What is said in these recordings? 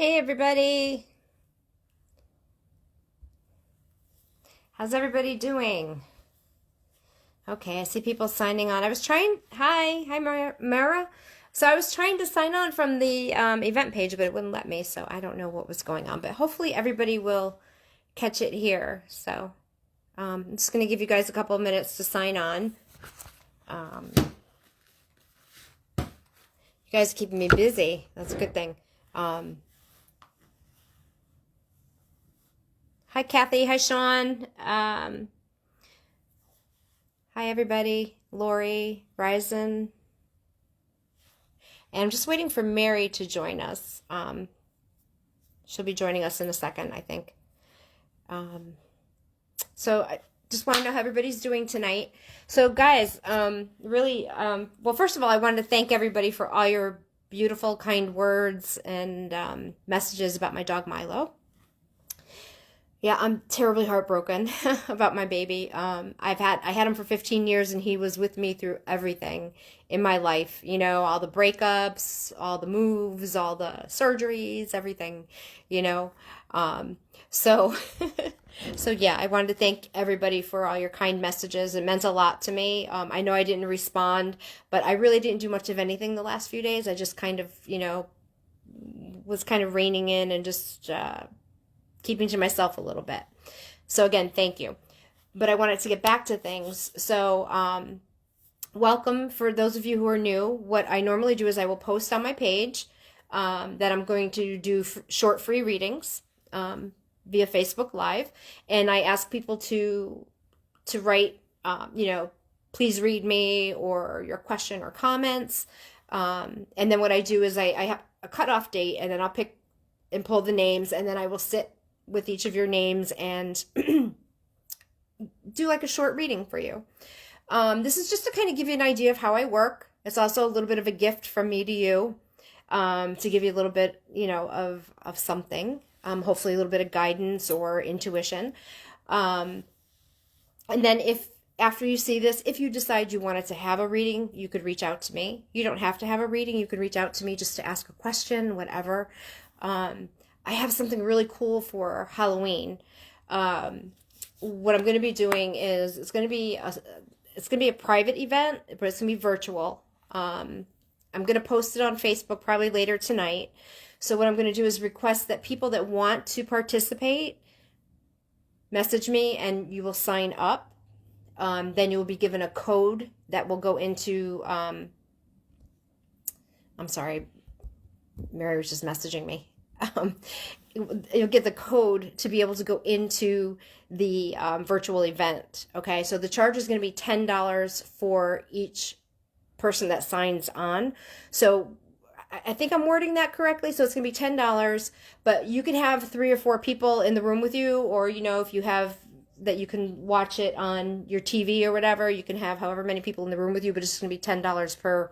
Hey everybody, how's everybody doing? Okay, I see people signing on. Hi Mara. So I was trying to sign on from the event page, but it wouldn't let me, so I don't know what was going on. But hopefully everybody will catch it here. So I'm just going to give you guys a couple of minutes to sign on. You guys are keeping me busy. That's a good thing. Hi Kathy, hi Sean. Hi everybody, Lori, Ryzen. And I'm just waiting for Mary to join us. She'll be joining us in a second, I think. So I just want to know how everybody's doing tonight. So guys, well, first of all, I wanted to thank everybody for all your beautiful, kind words and messages about my dog Milo. Yeah, I'm terribly heartbroken about my baby. I had him for 15 years and he was with me through everything in my life. You know, all the breakups, all the moves, all the surgeries, everything, you know. So so yeah, I wanted to thank everybody for all your kind messages. It meant a lot to me. I know I didn't respond, but I really didn't do much of anything the last few days. I just kind of, was kind of reining in and just keeping to myself a little bit. So again, thank you. But I wanted to get back to things. So welcome for those of you who are new. What I normally do is I will post on my page that I'm going to do short free readings via Facebook Live. And I ask people to write, please read me or your question or comments. And then what I do is I have a cutoff date and then I'll pick and pull the names and then I will sit with each of your names and do like a short reading for you. This is just to kind of give you an idea of how I work. It's also a little bit of a gift from me to you, to give you a little bit, of something, hopefully a little bit of guidance or intuition. And then if after you see this, if you decide you wanted to have a reading, you could reach out to me. You don't have to have a reading. You could reach out to me just to ask a question, whatever. I have something really cool for Halloween. What I'm going to be doing is it's going to be a private event, but it's going to be virtual. I'm going to post it on Facebook probably later tonight. So what I'm going to do is request that people that want to participate message me and you will sign up. Then you will be given a code that will go into, I'm sorry, Mary was just messaging me. You'll get the code to be able to go into the virtual event. Okay, so the charge is going to be $10 for each person that signs on. So I think I'm wording that correctly. So it's going to be $10, but you can have 3 or 4 people in the room with you, or if you have that you can watch it on your TV or whatever, you can have however many people in the room with you, but it's going to be $10 per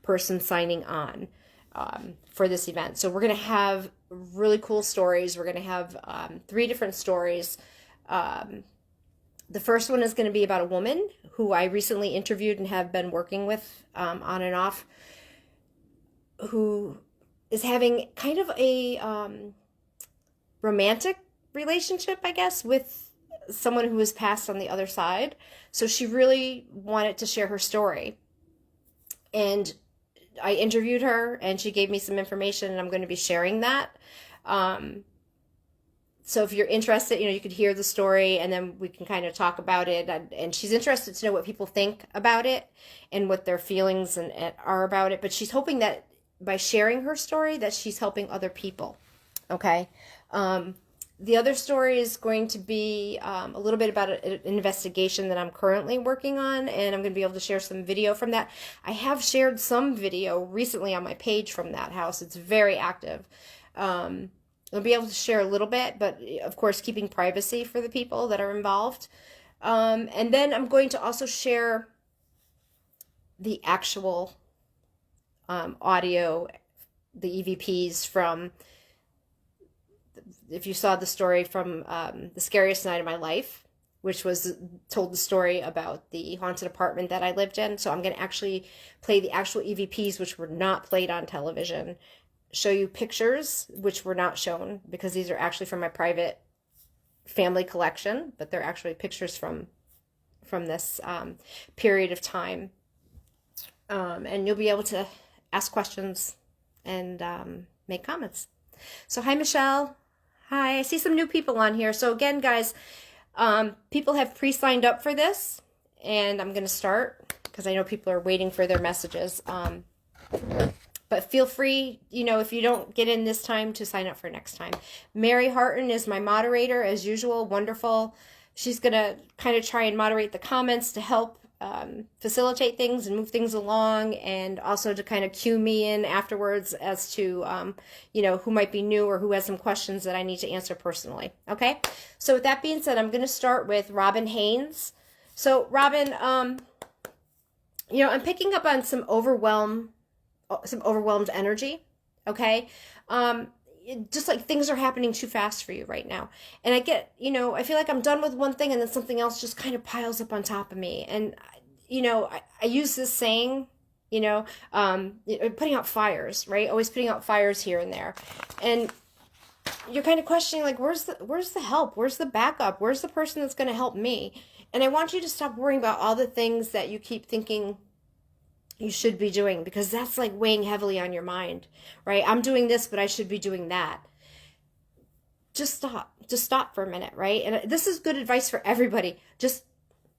person signing on. For this event. So we're going to have really cool stories. We're going to have 3 different stories. The first one is going to be about a woman who I recently interviewed and have been working with on and off, who is having kind of a romantic relationship, I guess, with someone who has passed on the other side. So she really wanted to share her story. And I interviewed her and she gave me some information and I'm going to be sharing that. So if you're interested, you could hear the story and then we can kind of talk about it. And she's interested to know what people think about it and what their feelings and are about it. But she's hoping that by sharing her story that she's helping other people. Okay. The other story is going to be a little bit about an investigation that I'm currently working on, and I'm going to be able to share some video from that. I have shared some video recently on my page from that house. It's very active. I'll be able to share a little bit, but of course keeping privacy for the people that are involved. And then I'm going to also share the actual audio, the EVPs from... If you saw the story from The Scariest Night of My Life, which told the story about the haunted apartment that I lived in. So I'm going to actually play the actual EVPs, which were not played on television, show you pictures, which were not shown because these are actually from my private family collection, but they're actually pictures from this period of time. And you'll be able to ask questions and make comments. So hi, Michelle. Hi, I see some new people on here. So again, guys, people have pre-signed up for this, and I'm going to start because I know people are waiting for their messages. But feel free, if you don't get in this time, to sign up for next time. Mary Harton is my moderator, as usual. Wonderful. She's going to kind of try and moderate the comments to help facilitate things and move things along, and also to kind of cue me in afterwards as to, who might be new or who has some questions that I need to answer personally. Okay? So with that being said, I'm going to start with Robin Haynes. So Robin, I'm picking up on some overwhelmed energy. Okay? Just like things are happening too fast for you right now. And I get, I feel like I'm done with one thing and then something else just kind of piles up on top of me. And, I use this saying, putting out fires, right? Always putting out fires here and there. And you're kind of questioning, like, where's the help? Where's the backup? Where's the person that's going to help me? And I want you to stop worrying about all the things that you keep thinking you should be doing, because that's like weighing heavily on your mind, right? I'm doing this, but I should be doing that. Just stop for a minute, right? And this is good advice for everybody. Just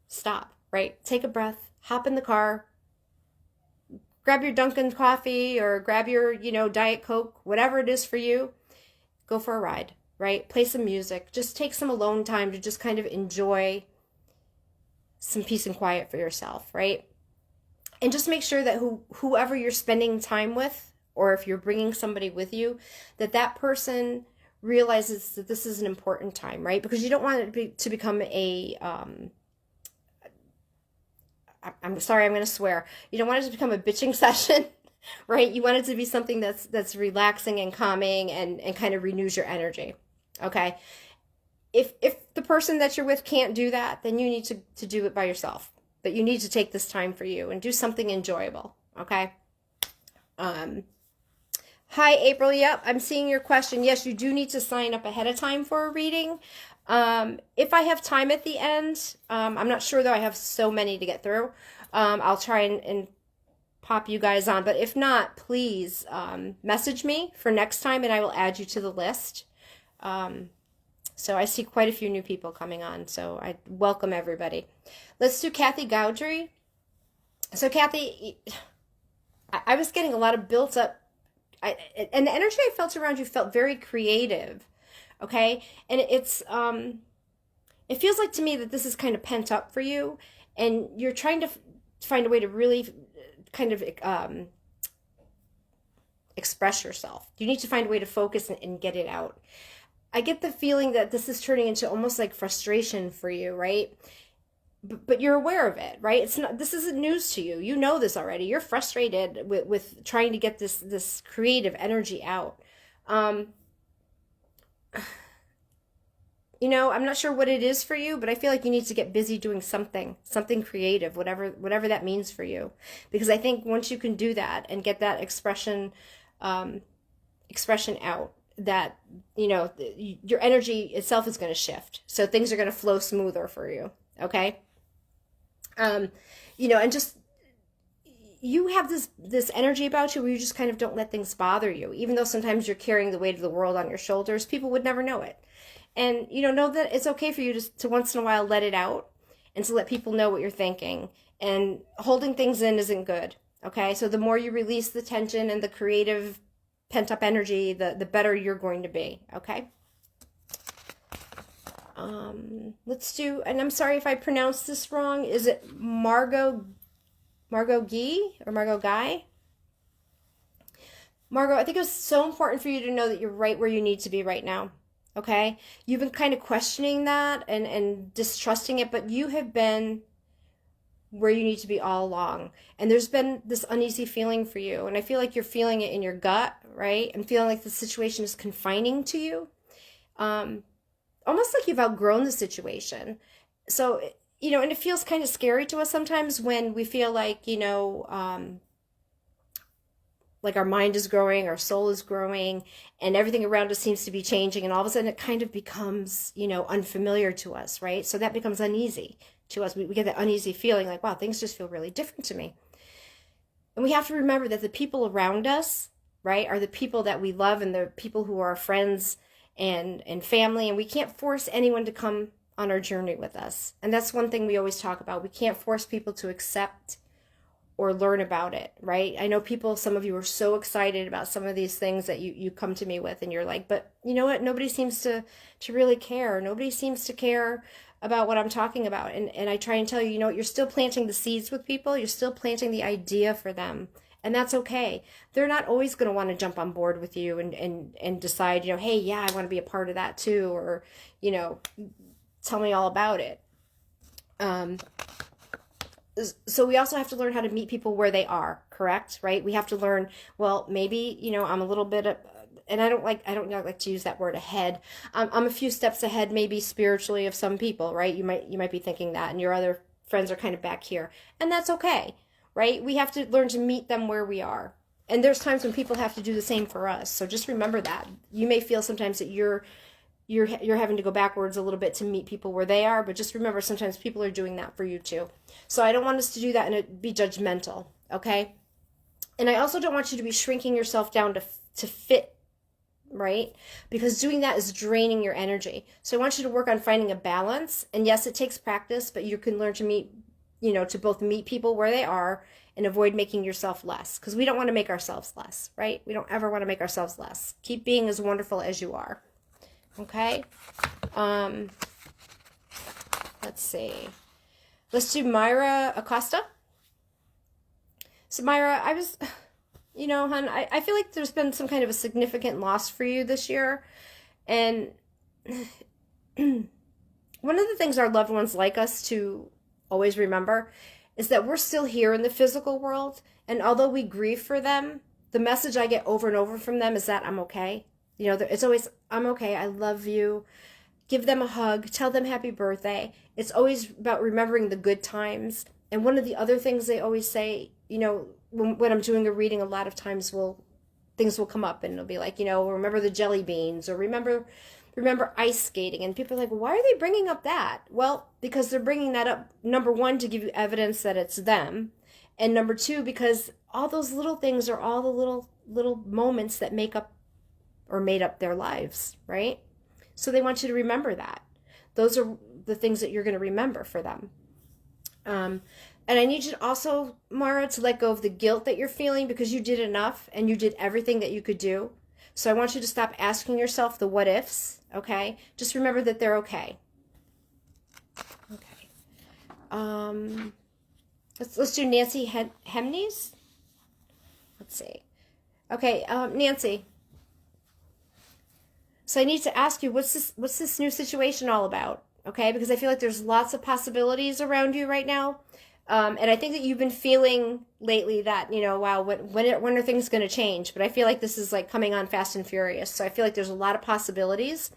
stop, right? Take a breath, hop in the car, grab your Dunkin' coffee or grab your, Diet Coke, whatever it is for you, go for a ride, right? Play some music, just take some alone time to just kind of enjoy some peace and quiet for yourself, right? And just make sure that whoever you're spending time with, or if you're bringing somebody with you, that person realizes that this is an important time, right? Because you don't want it to become I'm sorry, I'm going to swear. You don't want it to become a bitching session, right? You want it to be something that's relaxing and calming and kind of renews your energy, okay? If the person that you're with can't do that, then you need to do it by yourself. But you need to take this time for you and do something enjoyable, okay? Hi, April. Yep, I'm seeing your question. Yes, you do need to sign up ahead of time for a reading. If I have time at the end, I'm not sure, though. I have so many to get through. I'll try and pop you guys on. But if not, please message me for next time, and I will add you to the list. So I see quite a few new people coming on, so I welcome everybody. Let's do Kathy Gowdry. So Kathy, I was getting a lot of built up, and the energy I felt around you felt very creative, okay? And it feels like to me that this is kind of pent up for you, and you're trying to find a way to really kind of express yourself. You need to find a way to focus and get it out. I get the feeling that this is turning into almost like frustration for you, right? But you're aware of it, right? This isn't news to you. You know this already. You're frustrated with trying to get this creative energy out. I'm not sure what it is for you, but I feel like you need to get busy doing something creative, whatever that means for you. Because I think once you can do that and get that expression out, that your energy itself is going to shift, so things are going to flow smoother for you, okay? And just, you have this energy about you where you just kind of don't let things bother you, even though sometimes you're carrying the weight of the world on your shoulders. People would never know it. And know that it's okay for you to once in a while let it out, and to let people know what you're thinking. And holding things in isn't good, okay? So the more you release the tension and the creative pent-up energy, the better you're going to be, okay? Let's do, and I'm sorry if I pronounced this wrong, is it Margot Guy or Margot Guy? Margot, I think it was so important for you to know that you're right where you need to be right now, okay? You've been kind of questioning that and distrusting it, but you have been where you need to be all along. And there's been this uneasy feeling for you. And I feel like you're feeling it in your gut, right? And feeling like the situation is confining to you. Almost like you've outgrown the situation. So, and it feels kind of scary to us sometimes when we feel like, like our mind is growing, our soul is growing, and everything around us seems to be changing. And all of a sudden it kind of becomes, unfamiliar to us, right? So that becomes uneasy to us. We get that uneasy feeling like, wow, things just feel really different to me. And we have to remember that the people around us, right, are the people that we love and the people who are our friends and family. And we can't force anyone to come on our journey with us. And that's one thing we always talk about. We can't force people to accept or learn about it, right? I know some of you are so excited about some of these things that you come to me with, and you're like, but you know what? Nobody seems to really care. Nobody seems to care about what I'm talking about. And I try and tell you, you're still planting the seeds with people. You're still planting the idea for them. And that's okay. They're not always going to want to jump on board with you and decide, hey, yeah, I want to be a part of that too. Or, tell me all about it. So we also have to learn how to meet people where they are, correct? Right? We have to learn, well, maybe, I'm a little bit, and I don't like to use that word ahead. I'm a few steps ahead, maybe spiritually, of some people, right? You might be thinking that, and your other friends are kind of back here, and that's okay, right? We have to learn to meet them where we are. And there's times when people have to do the same for us. So just remember that. You may feel sometimes that you're having to go backwards a little bit to meet people where they are, but just remember sometimes people are doing that for you too. So I don't want us to do that and be judgmental, okay? And I also don't want you to be shrinking yourself down to fit, right? Because doing that is draining your energy. So I want you to work on finding a balance. And yes, it takes practice, but you can learn to to both meet people where they are and avoid making yourself less, because we don't want to make ourselves less, right? We don't ever want to make ourselves less. Keep being as wonderful as you are. Okay, let's see. Let's do Myra Acosta. So Myra, hon, I feel like there's been some kind of a significant loss for you this year. And one of the things our loved ones like us to always remember is that we're still here in the physical world. And although we grieve for them, the message I get over and over from them is that I'm okay. It's always, I'm okay, I love you. Give them a hug, tell them happy birthday. It's always about remembering the good times. And one of the other things they always say, when I'm doing a reading, a lot of times things will come up and it'll be like, remember the jelly beans, or remember ice skating. And people are like, why are they bringing up that? Well, because they're bringing that up, number one, to give you evidence that it's them. And number two, because all those little things are all the little moments that made up their lives, right? So they want you to remember that. Those are the things that you're going to remember for them. And I need you to also, Mara, to let go of the guilt that you're feeling, because you did enough and you did everything that you could do. So I want you to stop asking yourself the what ifs, okay? Just remember that they're okay. Okay. Let's do Nancy Hemnes. Let's see. Okay, Nancy. So I need to ask you, what's this new situation all about? Okay, because I feel like there's lots of possibilities around you right now. And I think that you've been feeling lately that, wow, when are things going to change? But I feel like this is like coming on fast and furious. So I feel like there's a lot of possibilities.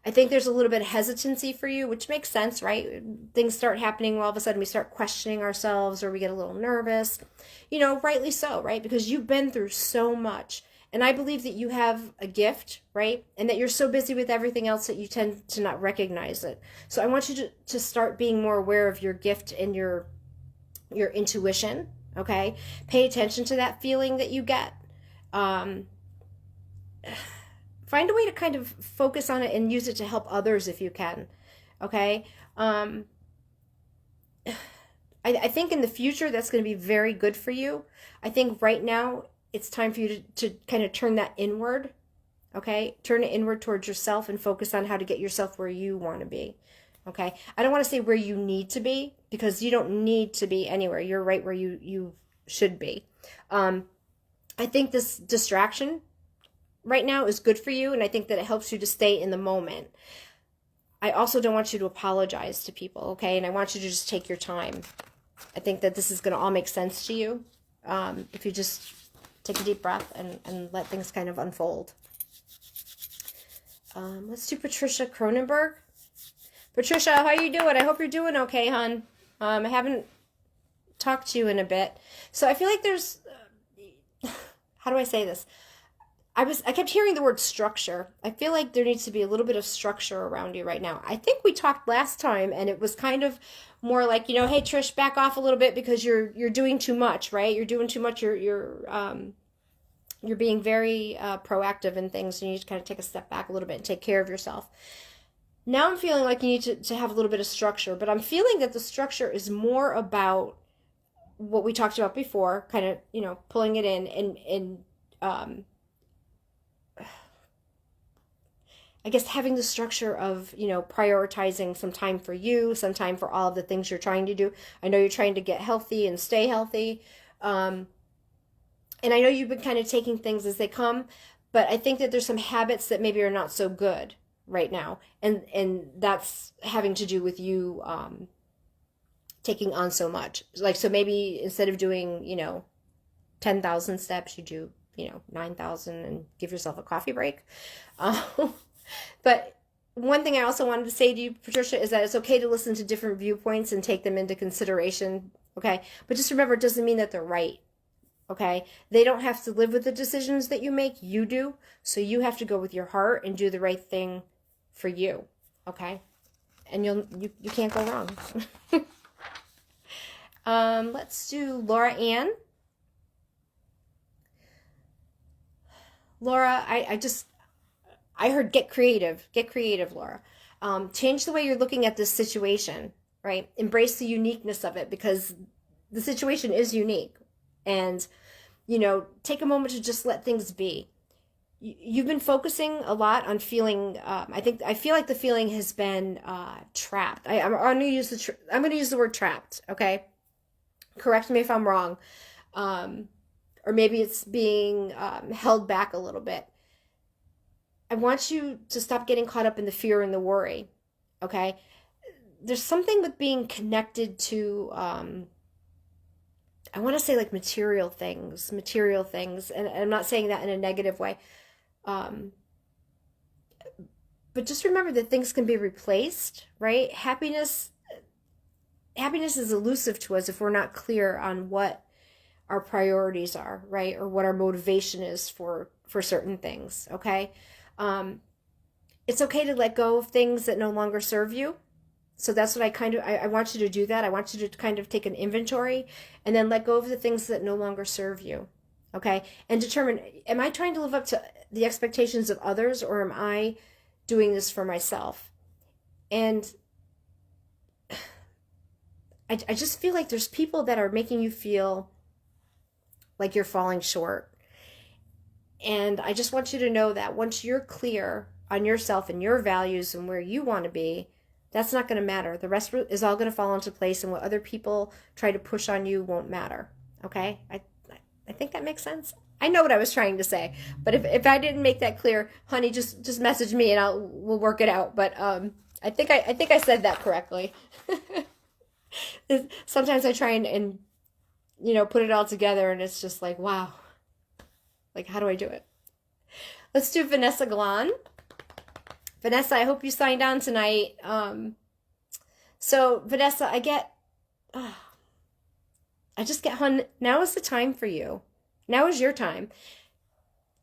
I think there's a little bit of hesitancy for you, which makes sense, right? Things start happening, all of a sudden we start questioning ourselves, or we get a little nervous, rightly so, right? Because you've been through so much. And I believe that you have a gift, right? And that you're so busy with everything else that you tend to not recognize it. So I want you to start being more aware of your gift and your intuition, okay? Pay attention to that feeling that you get. Find a way to kind of focus on it and use it to help others if you can, okay? I think in the future that's going to be very good for you. I think right now it's time for you to kind of turn that inward, okay? Turn it inward towards yourself and focus on how to get yourself where you want to be, okay? I don't want to say where you need to be, because you don't need to be anywhere. You're right where you should be. I think this distraction right now is good for you, and I think that it helps you to stay in the moment. I also don't want you to apologize to people, okay? And I want you to just take your time. I think that this is going to all make sense to you if you just take a deep breath and let things kind of unfold. Let's do Patricia Cronenberg. Patricia, how you doing? I hope you're doing okay, hon. I haven't talked to you in a bit. So I feel like there's... how do I say this? I kept hearing the word structure. I feel like there needs to be a little bit of structure around you right now. I think we talked last time and it was kind of more like, hey Trish, back off a little bit because you're doing too much, right? You're doing too much. You're being very proactive in things, and you need to kind of take a step back a little bit and take care of yourself. Now I'm feeling like you need to have a little bit of structure, but I'm feeling that the structure is more about what we talked about before, kind of, pulling it in and I guess having the structure of, prioritizing some time for you, some time for all of the things you're trying to do. I know you're trying to get healthy and stay healthy. And I know you've been kind of taking things as they come, but I think that there's some habits that maybe are not so good right now. And that's having to do with you taking on so much. So maybe instead of doing, 10,000 steps, you do, 9,000 and give yourself a coffee break. But one thing I also wanted to say to you, Patricia, is that it's okay to listen to different viewpoints and take them into consideration, okay? But just remember, it doesn't mean that they're right, okay? They don't have to live with the decisions that you make. You do. So you have to go with your heart and do the right thing for you, okay? And you can't go wrong. Let's do Laura Ann. Laura, I heard get creative, Laura. Change the way you're looking at this situation, right? Embrace the uniqueness of it because the situation is unique. And, take a moment to just let things be. You've been focusing a lot on feeling, I feel like the feeling has been trapped. I'm going to use the word trapped, okay? Correct me if I'm wrong. Or maybe it's being held back a little bit. I want you to stop getting caught up in the fear and the worry, okay? There's something with being connected to, I want to say like material things, and I'm not saying that in a negative way. But just remember that things can be replaced, right? Happiness is elusive to us if we're not clear on what our priorities are, right? Or what our motivation is for certain things, okay? It's okay to let go of things that no longer serve you. So that's what I want you to do that. I want you to kind of take an inventory and then let go of the things that no longer serve you. Okay. And determine, am I trying to live up to the expectations of others or am I doing this for myself? And I just feel like there's people that are making you feel like you're falling short. And I just want you to know that once you're clear on yourself and your values and where you want to be, that's not going to matter. The rest is all going to fall into place, and what other people try to push on you won't matter. Okay? I think that makes sense. I know what I was trying to say, but if I didn't make that clear, honey, just message me and we'll work it out. But I think I said that correctly. Sometimes I try and put it all together, and it's just like, wow. Like, how do I do it? Let's do Vanessa Galan. Vanessa, I hope you signed on tonight. So, Vanessa, I just get, hun, now is the time for you. Now is your time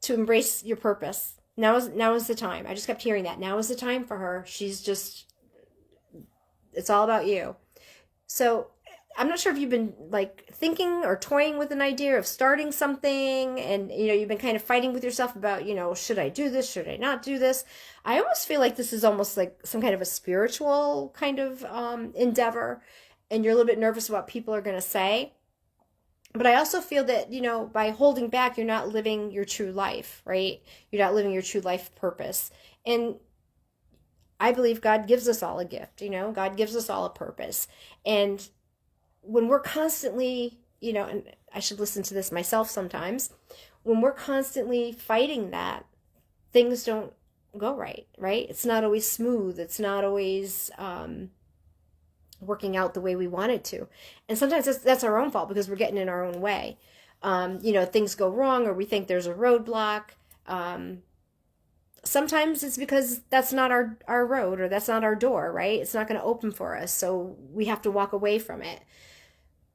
to embrace your purpose. Now is the time. I just kept hearing that. Now is the time for her. It's all about you. So, I'm not sure if you've been like thinking or toying with an idea of starting something and, you've been kind of fighting with yourself about, should I do this? Should I not do this? I almost feel like this is almost like some kind of a spiritual kind of endeavor, and you're a little bit nervous about what people are going to say. But I also feel that, by holding back, you're not living your true life, right? You're not living your true life purpose. And I believe God gives us all a gift, God gives us all a purpose. And when we're constantly, and I should listen to this myself sometimes, when we're constantly fighting that, things don't go right? It's not always smooth. It's not always working out the way we want it to. And sometimes that's our own fault because we're getting in our own way. Things go wrong or we think there's a roadblock. Sometimes it's because that's not our road or that's not our door, right? It's not going to open for us. So we have to walk away from it.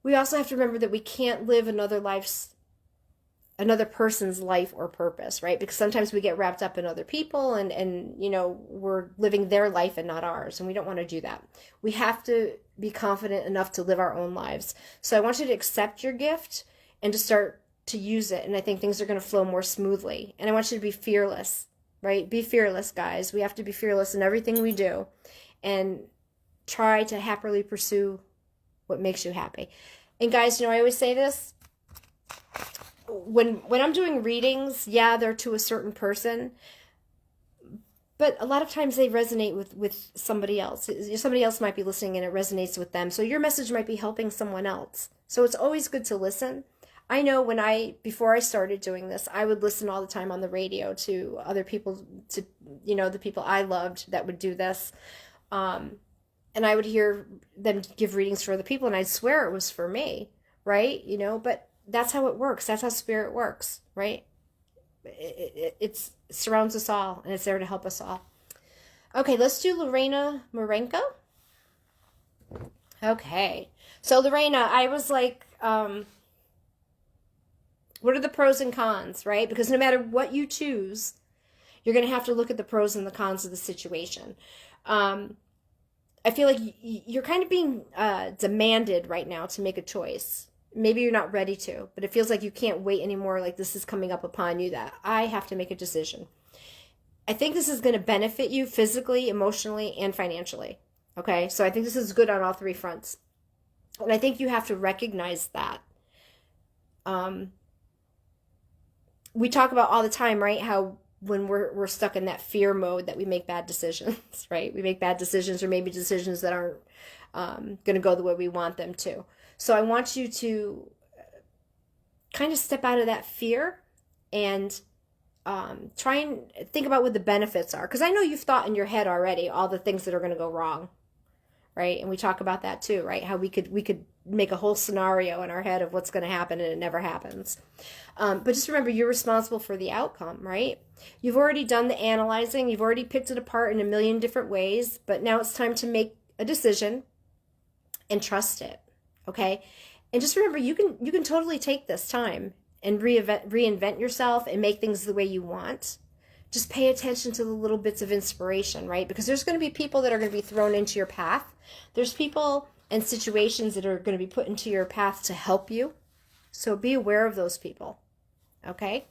We also have to remember that we can't live another life's another person's life or purpose, right? Because sometimes we get wrapped up in other people and we're living their life and not ours, and we don't want to do that. We have to be confident enough to live our own lives. So I want you to accept your gift and to start to use it, and I think things are going to flow more smoothly. And I want you to be fearless, right? Be fearless, guys. We have to be fearless in everything we do and try to happily pursue what makes you happy. And guys, I always say this, when I'm doing readings, yeah, they're to a certain person, but a lot of times they resonate with somebody else. Somebody else might be listening and it resonates with them. So your message might be helping someone else. So it's always good to listen. I know before I started doing this, I would listen all the time on the radio to other people, to, the people I loved that would do this. And I would hear them give readings for other people, and I'd swear it was for me, right? But that's how it works. That's how spirit works, right? It surrounds us all, and it's there to help us all. Okay, let's do Lorena Marenko. Okay. So Lorena, I was like, what are the pros and cons, right? Because no matter what you choose, you're going to have to look at the pros and the cons of the situation. I feel like you're kind of being demanded right now to make a choice. Maybe you're not ready to, but it feels like you can't wait anymore. Like this is coming up upon you that I have to make a decision. I think this is going to benefit you physically, emotionally, and financially. Okay, so I think this is good on all three fronts. And I think you have to recognize that. We talk about all the time, right? How when we're stuck in that fear mode that we make bad decisions, right? We make bad decisions, or maybe decisions that aren't going to go the way we want them to. So I want you to kind of step out of that fear and try and think about what the benefits are. Because I know you've thought in your head already all the things that are going to go wrong, right? And we talk about that too, right? How we could make a whole scenario in our head of what's going to happen, and it never happens. But just remember, you're responsible for the outcome, right? You've already done the analyzing. You've already picked it apart in a million different ways. But now it's time to make a decision and trust it. Okay, and just remember, you can totally take this time and reinvent yourself and make things the way you want. Just pay attention to the little bits of inspiration, right? Because there's going to be people that are going to be thrown into your path. There's people and situations that are going to be put into your path to help you. So be aware of those people. Okay.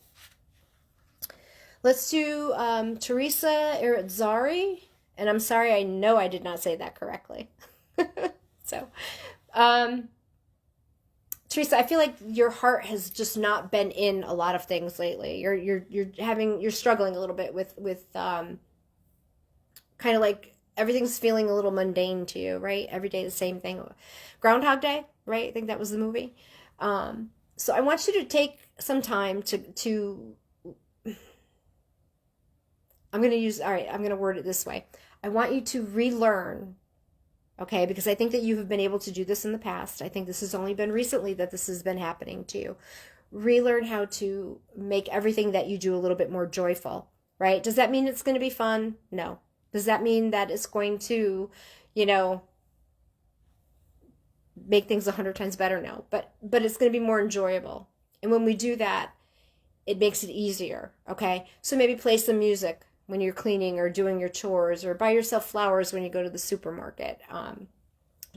Let's do Teresa Iritzari, and I'm sorry, I know I did not say that correctly. So. Teresa, I feel like your heart has just not been in a lot of things lately. You're struggling a little bit with kind of like everything's feeling a little mundane to you, right? Every day the same thing. Groundhog Day, right? I think that was the movie. So I want you to take some time to I'm going to word it this way. I want you to relearn. Okay, because I think that you have been able to do this in the past. I think this has only been recently that this has been happening to you. Relearn how to make everything that you do a little bit more joyful, right? Does that mean it's going to be fun? No. Does that mean that it's going to, make things 100 times better? No. But it's going to be more enjoyable. And when we do that, it makes it easier, okay? So maybe play some music when you're cleaning or doing your chores, or buy yourself flowers when you go to the supermarket.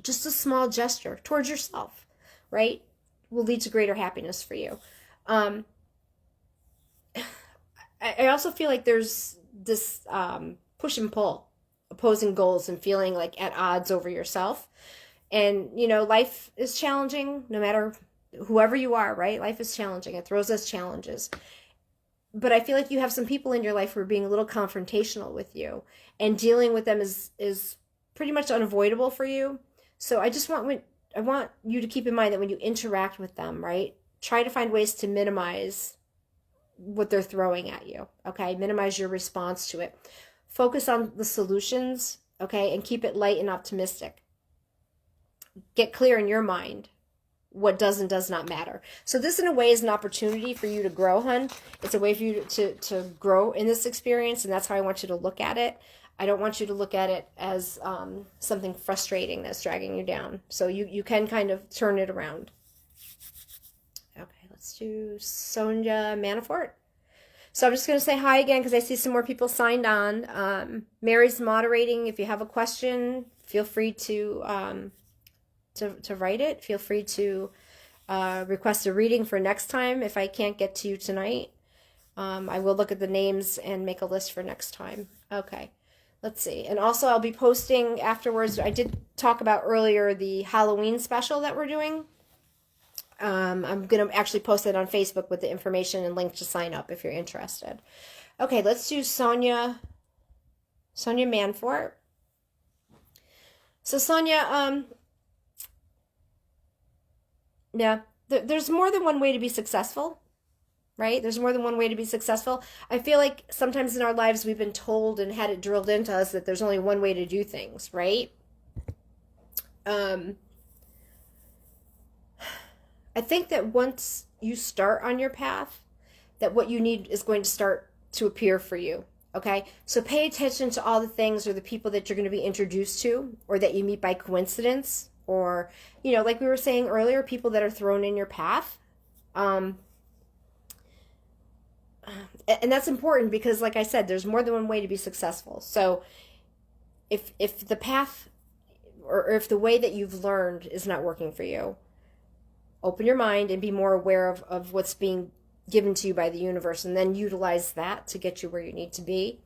Just a small gesture towards yourself, right, will lead to greater happiness for you. I also feel like there's this push and pull, opposing goals, and feeling like at odds over yourself. And, life is challenging no matter whoever you are, right? Life is challenging. It throws us challenges. But I feel like you have some people in your life who are being a little confrontational with you, and dealing with them is pretty much unavoidable for you. So I want you to keep in mind that when you interact with them, right, try to find ways to minimize what they're throwing at you. Okay, minimize your response to it. Focus on the solutions, okay, and keep it light and optimistic. Get clear in your mind what does and does not matter. So this, in a way, is an opportunity for you to grow, hun. It's a way for you to grow in this experience, and that's how I want you to look at it. I don't want you to look at it as something frustrating that's dragging you down. So you can kind of turn it around. Okay, Let's do Sonia Manafort. So I'm just going to say hi again because I see some more people signed on. Mary's moderating. If you have a question, feel free to write it. Feel free to request a reading for next time if I can't get to you tonight. I will look at the names and make a list for next time. Okay, let's see. And also I'll be posting afterwards. I did talk about earlier the Halloween special that we're doing. I'm going to actually post it on Facebook with the information and link to sign up if you're interested. Okay, let's do Sonia Manafort. So Sonia, yeah, there's more than one way to be successful, right? There's more than one way to be successful. I feel like sometimes in our lives we've been told and had it drilled into us that there's only one way to do things, right? I think that once you start on your path, that what you need is going to start to appear for you, okay? So pay attention to all the things or the people that you're going to be introduced to or that you meet by coincidence or, you know, like we were saying earlier, people that are thrown in your path. And that's important because, like I said, there's more than one way to be successful. So if the path or if the way that you've learned is not working for you, open your mind and be more aware of what's being given to you by the universe and then utilize that to get you where you need to be.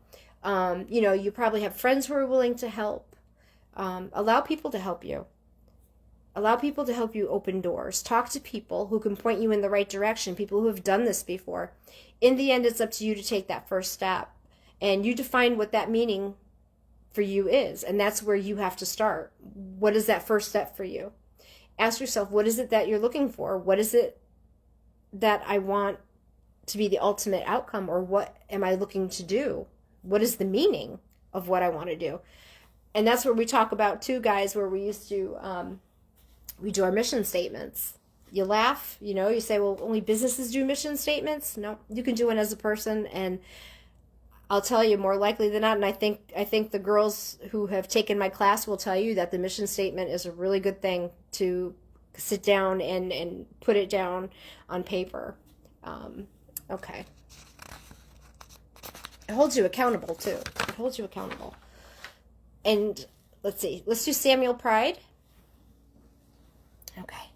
You know, you probably have friends who are willing to help. Allow people to help you. Allow people to help you open doors. Talk to people who can point you in the right direction, people who have done this before. In the end, it's up to you to take that first step. And you define what that meaning for you is. And that's where you have to start. What is that first step for you? Ask yourself, what is it that you're looking for? What is it that I want to be the ultimate outcome? Or what am I looking to do? What is the meaning of what I want to do? And that's where we talk about too, guys, where we used to, we do our mission statements. You laugh, you know, you say, well, only businesses do mission statements. No, you can do it as a person. And I'll tell you, more likely than not, and I think the girls who have taken my class will tell you that the mission statement is a really good thing to sit down and put it down on paper. Okay. It holds you accountable, too. It holds you accountable. And let's see. Let's do Samuel Pride. Okay.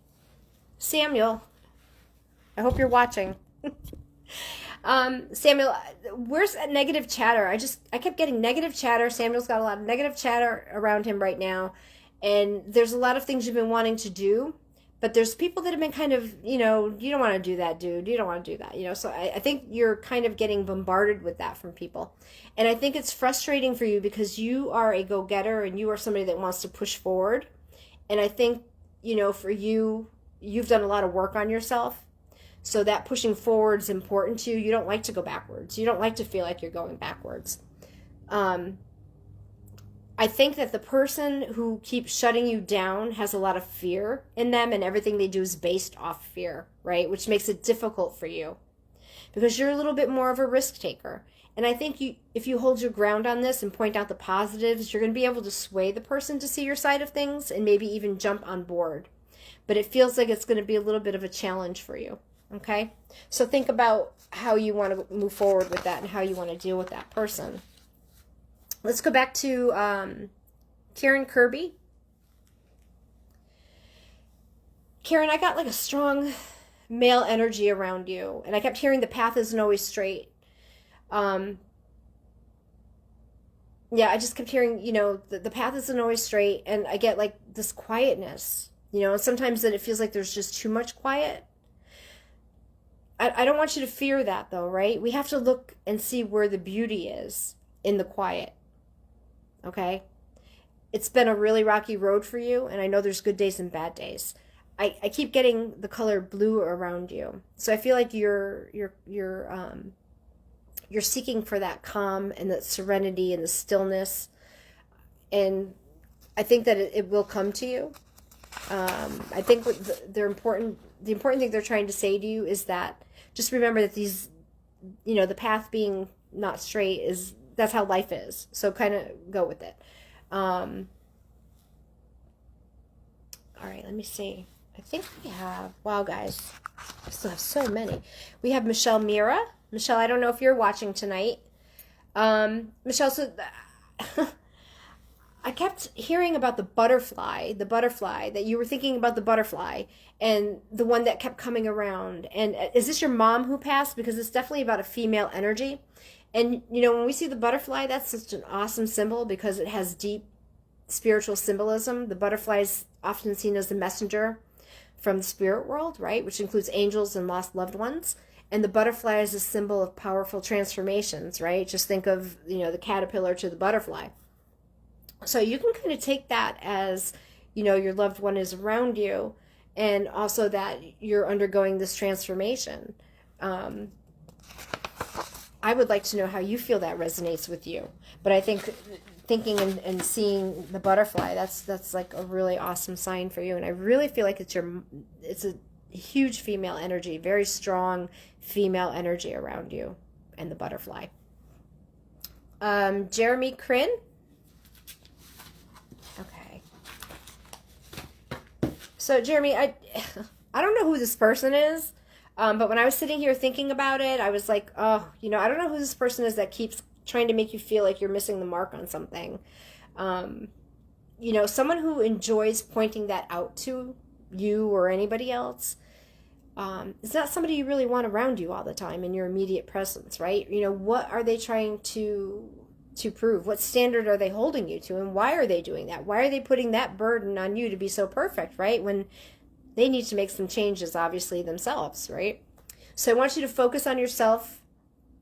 Samuel, I hope you're watching. Samuel, where's that negative chatter? I kept getting negative chatter. Samuel's got a lot of negative chatter around him right now. And there's a lot of things you've been wanting to do. But there's people that have been kind of, you know, you don't want to do that, dude. You don't want to do that, you know. So I think you're kind of getting bombarded with that from people. And I think it's frustrating for you because you are a go-getter and you are somebody that wants to push forward. And I think, you know, for you, you've done a lot of work on yourself. So that pushing forward is important to you. You don't like to go backwards. You don't like to feel like you're going backwards. I think that the person who keeps shutting you down has a lot of fear in them, and everything they do is based off fear, right? Which makes it difficult for you because you're a little bit more of a risk taker. And I think if you hold your ground on this and point out the positives, you're going to be able to sway the person to see your side of things and maybe even jump on board. But it feels like it's going to be a little bit of a challenge for you, okay? So think about how you want to move forward with that and how you want to deal with that person. Let's go back to Karen Kirby. Karen, I got like a strong male energy around you. And I kept hearing the path isn't always straight. Yeah, I just kept hearing, you know, the path isn't always straight. And I get like this quietness, you know, and sometimes that it feels like there's just too much quiet. I don't want you to fear that though, right? We have to look and see where the beauty is in the quiet. Okay? It's been a really rocky road for you, and I know there's good days and bad days. I keep getting the color blue around you. So I feel like you're seeking for that calm and that serenity and the stillness. And I think that it will come to you. I think what the important thing they're trying to say to you is that just remember that these, you know, the path being not straight that's how life is. So kind of go with it. All right, let me see. I I think we have, wow, guys, I still have so many. We have Michelle Mira. Michelle, I don't know if you're watching tonight. Michelle, so I kept hearing about the butterfly, that you were thinking about the butterfly and the one that kept coming around. And is this your mom who passed? Because it's definitely about a female energy. And, you know, when we see the butterfly, that's such an awesome symbol because it has deep spiritual symbolism. The butterfly is often seen as the messenger from the spirit world, right? Which includes angels and lost loved ones. And the butterfly is a symbol of powerful transformations, right? Just think of, you know, the caterpillar to the butterfly. So you can kind of take that as, you know, your loved one is around you and also that you're undergoing this transformation. I would like to know how you feel that resonates with you. But I think thinking and seeing the butterfly, that's like a really awesome sign for you. And I really feel like it's a huge female energy, very strong female energy around you and the butterfly. Jeremy Crin. Okay. So Jeremy, I don't know who this person is, but when I was sitting here thinking about it, I was like, oh, you know, I don't know who this person is that keeps trying to make you feel like you're missing the mark on something. You know, someone who enjoys pointing that out to you or anybody else. It's not somebody you really want around you all the time in your immediate presence, right? You know, what are they trying to prove? What standard are they holding you to? And why are they doing that? Why are they putting that burden on you to be so perfect, right? When they need to make some changes, obviously, themselves, right? So I want you to focus on yourself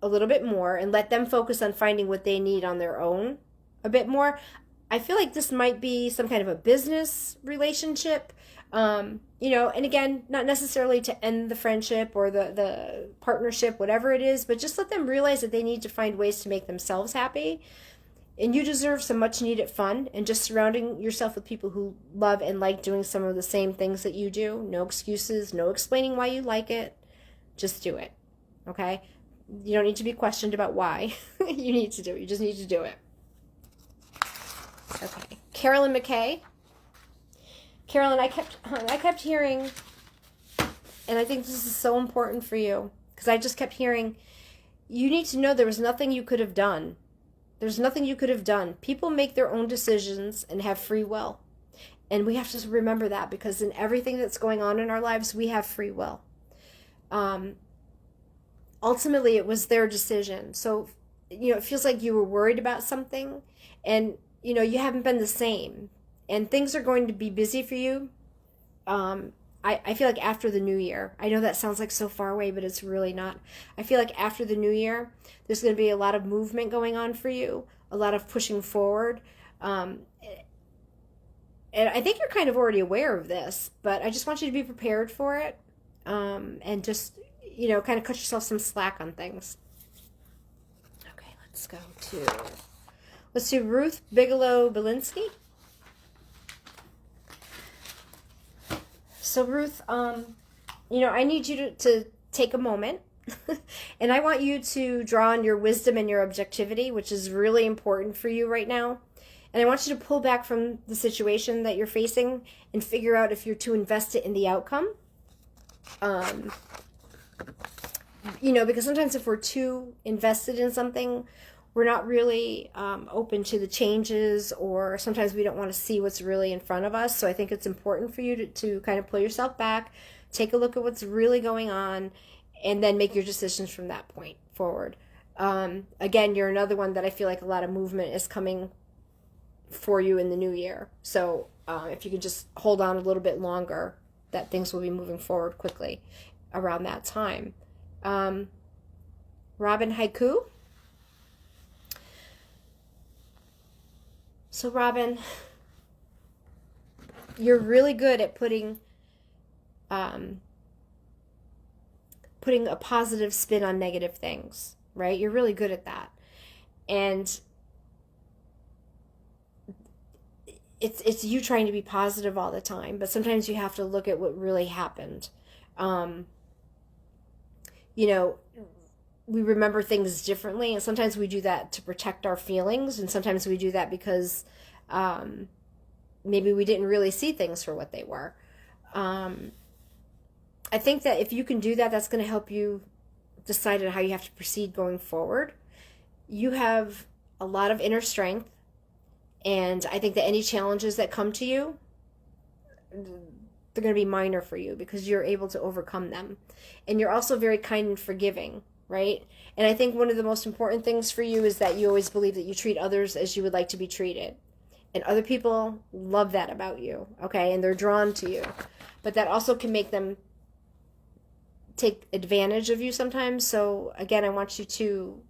a little bit more and let them focus on finding what they need on their own a bit more. I feel like this might be some kind of a business relationship. You know, and again, not necessarily to end the friendship or the partnership, whatever it is, but just let them realize that they need to find ways to make themselves happy. And you deserve some much needed fun and just surrounding yourself with people who love and like doing some of the same things that you do. No excuses, no explaining why you like it. Just do it. Okay? You don't need to be questioned about why. You need to do it. You just need to do it. Okay. Carolyn McKay. Carolyn, I kept hearing, and I think this is so important for you, because I just kept hearing, you need to know there was nothing you could have done. There's nothing you could have done. People make their own decisions and have free will. And we have to remember that, because in everything that's going on in our lives, we have free will. Ultimately, it was their decision. So, you know, it feels like you were worried about something, and, you know, you haven't been the same. And things are going to be busy for you. I feel like after the new year, I know that sounds like so far away, but it's really not. I feel like after the new year, there's going to be a lot of movement going on for you, a lot of pushing forward. And I think you're kind of already aware of this, but I just want you to be prepared for it. And just, you know, kind of cut yourself some slack on things. Okay, let's do Ruth Bigelow Belinsky. So Ruth, you know, I need you to take a moment and I want you to draw on your wisdom and your objectivity, which is really important for you right now. And I want you to pull back from the situation that you're facing and figure out if you're too invested in the outcome. You know, because sometimes if we're too invested in something, we're not really open to the changes, or sometimes we don't want to see what's really in front of us. So I think it's important for you to kind of pull yourself back, take a look at what's really going on, and then make your decisions from that point forward. Again, you're another one that I feel like a lot of movement is coming for you in the new year. So if you can just hold on a little bit longer, that things will be moving forward quickly around that time. Robin Haiku. So Robin, you're really good at putting a positive spin on negative things, right? You're really good at that. And it's you trying to be positive all the time, but sometimes you have to look at what really happened. You know, we remember things differently, and sometimes we do that to protect our feelings, and sometimes we do that because maybe we didn't really see things for what they were. I think that if you can do that, that's going to help you decide on how you have to proceed going forward. You have a lot of inner strength, and I think that any challenges that come to you, they're going to be minor for you because you're able to overcome them. And you're also very kind and forgiving, right? And I think one of the most important things for you is that you always believe that you treat others as you would like to be treated. And other people love that about you, okay? And they're drawn to you. But that also can make them take advantage of you sometimes. So again, I want you to,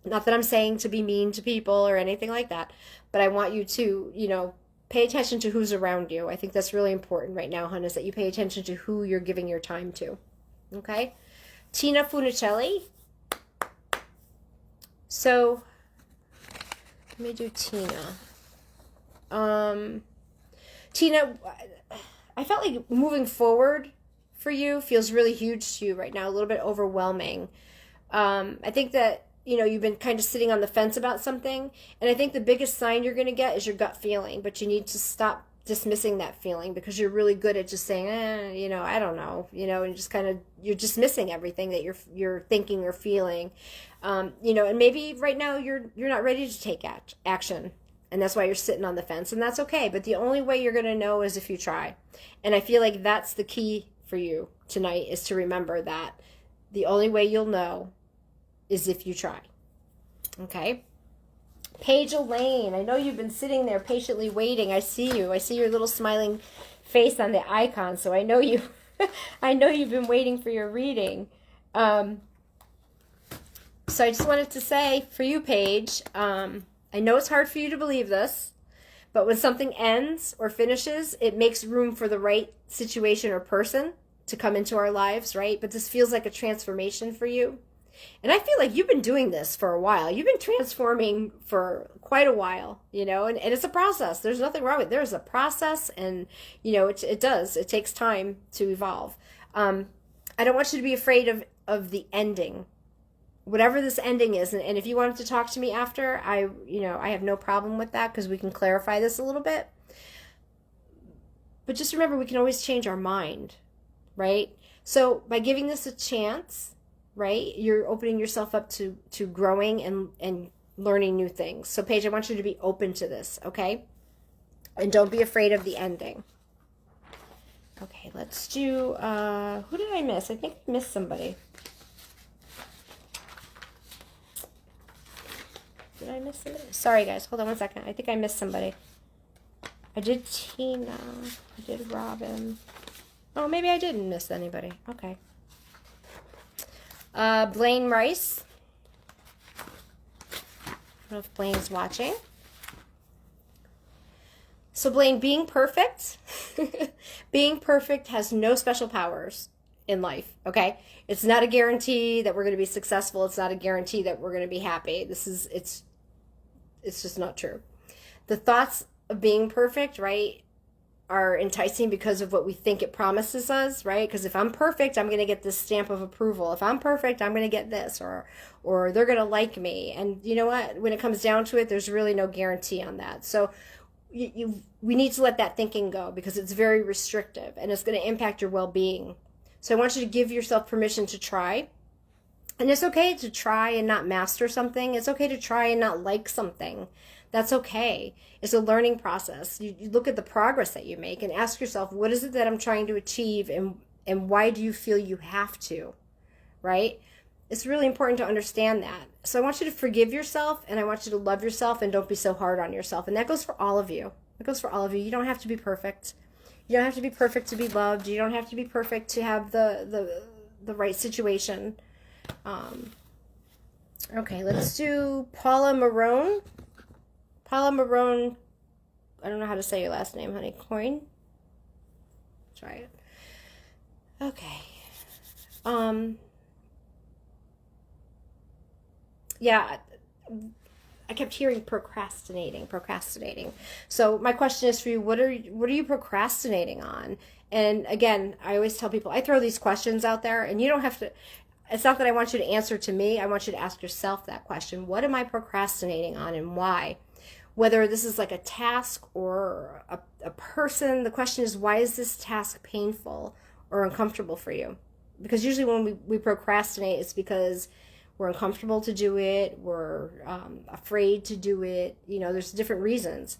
not that I'm saying to be mean to people or anything like that, but I want you to, pay attention to who's around you. I think that's really important right now, hon, is that you pay attention to who you're giving your time to. Okay? Tina Funicelli. So, let me do Tina. Tina, I felt like moving forward for you feels really huge to you right now, a little bit overwhelming. I think that, you've been kind of sitting on the fence about something, and I think the biggest sign you're going to get is your gut feeling, but you need to stop dismissing that feeling because you're really good at just saying, I don't know, and just kind of, you're dismissing everything that you're thinking or feeling, and maybe right now you're not ready to take action. And that's why you're sitting on the fence, and that's okay. But the only way you're going to know is if you try. And I feel like that's the key for you tonight, is to remember that the only way you'll know is if you try. Okay? Paige Elaine, I know you've been sitting there patiently waiting. I see you. I see your little smiling face on the icon, so I know you. I know you've been waiting for your reading. So I just wanted to say for you, Paige, I know it's hard for you to believe this, but when something ends or finishes, it makes room for the right situation or person to come into our lives, right? But this feels like a transformation for you. And I feel like you've been doing this for a while. You've been transforming for quite a while, and it's a process. There's nothing wrong with it. There's a process, and, it does. It takes time to evolve. I don't want you to be afraid of the ending, whatever this ending is. And if you wanted to talk to me after, I have no problem with that because we can clarify this a little bit. But just remember, we can always change our mind, right? So by giving this a chance, right, you're opening yourself up to growing and learning new things. So Paige, I want you to be open to this, okay? And don't be afraid of the ending. Okay, let's do, who did I miss? I think I missed somebody. Did I miss somebody? Sorry, guys. Hold on one second. I think I missed somebody. I did Tina. I did Robin. Oh, maybe I didn't miss anybody. Okay. Blaine Rice. I don't know if Blaine's watching. So Blaine, being perfect, being perfect has no special powers in life, okay? It's not a guarantee that we're going to be successful. It's not a guarantee that we're going to be happy. It's just not true. The thoughts of being perfect, right, are enticing because of what we think it promises us, right? Because if I'm perfect, I'm going to get this stamp of approval. If I'm perfect, I'm going to get this, or they're going to like me. And you know what? When it comes down to it, there's really no guarantee on that. So we need to let that thinking go because it's very restrictive and it's going to impact your well-being. So I want you to give yourself permission to try. And it's okay to try and not master something. It's okay to try and not like something. That's okay. It's a learning process. You look at the progress that you make and ask yourself, what is it that I'm trying to achieve, and why do you feel you have to, right? It's really important to understand that. So I want you to forgive yourself, and I want you to love yourself, and don't be so hard on yourself. And that goes for all of you. It goes for all of you. You don't have to be perfect. You don't have to be perfect to be loved. You don't have to be perfect to have the right situation. Okay, let's do Paula Marone. Paula Marone, I don't know how to say your last name, honey. Coin? Try it. Okay. Yeah, I kept hearing procrastinating. So my question is for you, what are you procrastinating on? And again, I always tell people, I throw these questions out there, and you don't have to, it's not that I want you to answer to me. I want you to ask yourself that question. What am I procrastinating on, and why? Whether this is like a task or a person, the question is, why is this task painful or uncomfortable for you? Because usually when we procrastinate, it's because we're uncomfortable to do it, we're afraid to do it, there's different reasons.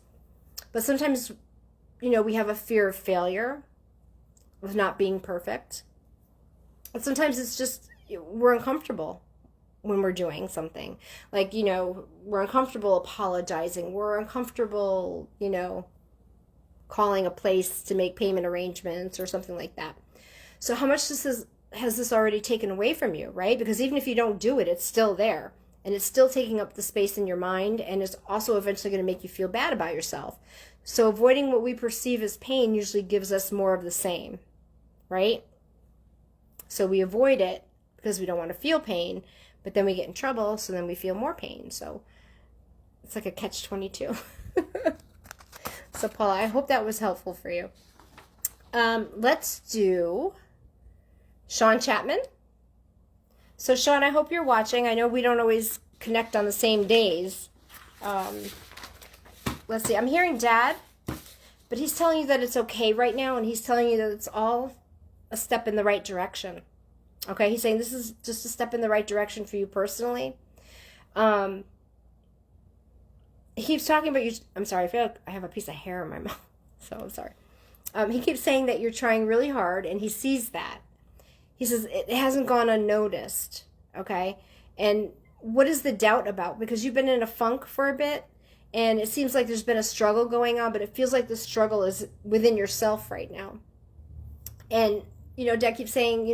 But sometimes, we have a fear of failure, of not being perfect. And sometimes it's just, we're uncomfortable when we're doing something. Like, we're uncomfortable apologizing. We're uncomfortable, calling a place to make payment arrangements or something like that. So how much has this already taken away from you, right? Because even if you don't do it, it's still there. And it's still taking up the space in your mind. And it's also eventually going to make you feel bad about yourself. So avoiding what we perceive as pain usually gives us more of the same, right? So we avoid it because we don't want to feel pain. But then we get in trouble, so then we feel more pain. So it's like a catch-22. So Paula, I hope that was helpful for you. Let's do Sean Chapman. So Sean, I hope you're watching. I know we don't always connect on the same days. Let's see. I'm hearing Dad, but he's telling you that it's okay right now, and he's telling you that it's all a step in the right direction. Okay, he's saying this is just a step in the right direction for you personally. He keeps talking about you. I'm sorry, I feel like I have a piece of hair in my mouth, so I'm sorry. He keeps saying that you're trying really hard, and he sees that. He says it hasn't gone unnoticed, okay? And what is the doubt about? Because you've been in a funk for a bit, and it seems like there's been a struggle going on, but it feels like the struggle is within yourself right now. And, Dad keeps saying,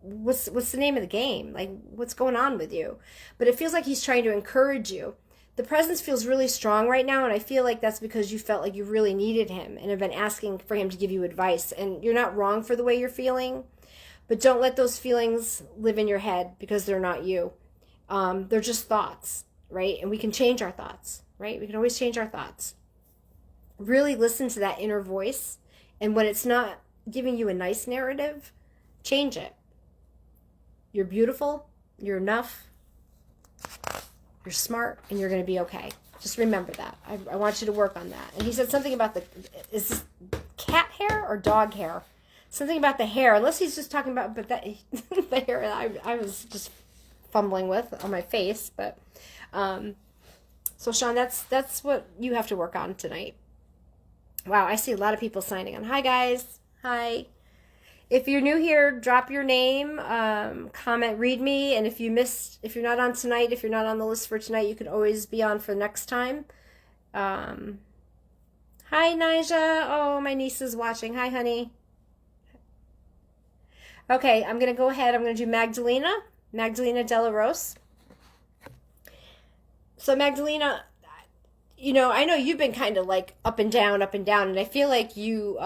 what's the name of the game? Like, what's going on with you? But it feels like he's trying to encourage you. The presence feels really strong right now, and I feel like that's because you felt like you really needed him and have been asking for him to give you advice. And you're not wrong for the way you're feeling, but don't let those feelings live in your head because they're not you. They're just thoughts, right? And we can change our thoughts, right? We can always change our thoughts. Really listen to that inner voice, and when it's not giving you a nice narrative, change it. You're beautiful, you're enough, you're smart, and you're going to be okay. Just remember that. I want you to work on that. And he said something about is this cat hair or dog hair? Something about the hair, unless he's just talking about, but that the hair I was just fumbling with on my face. But, so Sean, that's what you have to work on tonight. Wow, I see a lot of people signing on. Hi, guys. Hi. If you're new here, drop your name, comment, read me, and if you're not on tonight, if you're not on the list for tonight, you can always be on for next time. Hi, Nija. Oh, my niece is watching. Hi, honey. Okay, I'm going to go ahead. I'm going to do Magdalena Della Rose. So, Magdalena, I know you've been kind of like up and down, and I feel like you've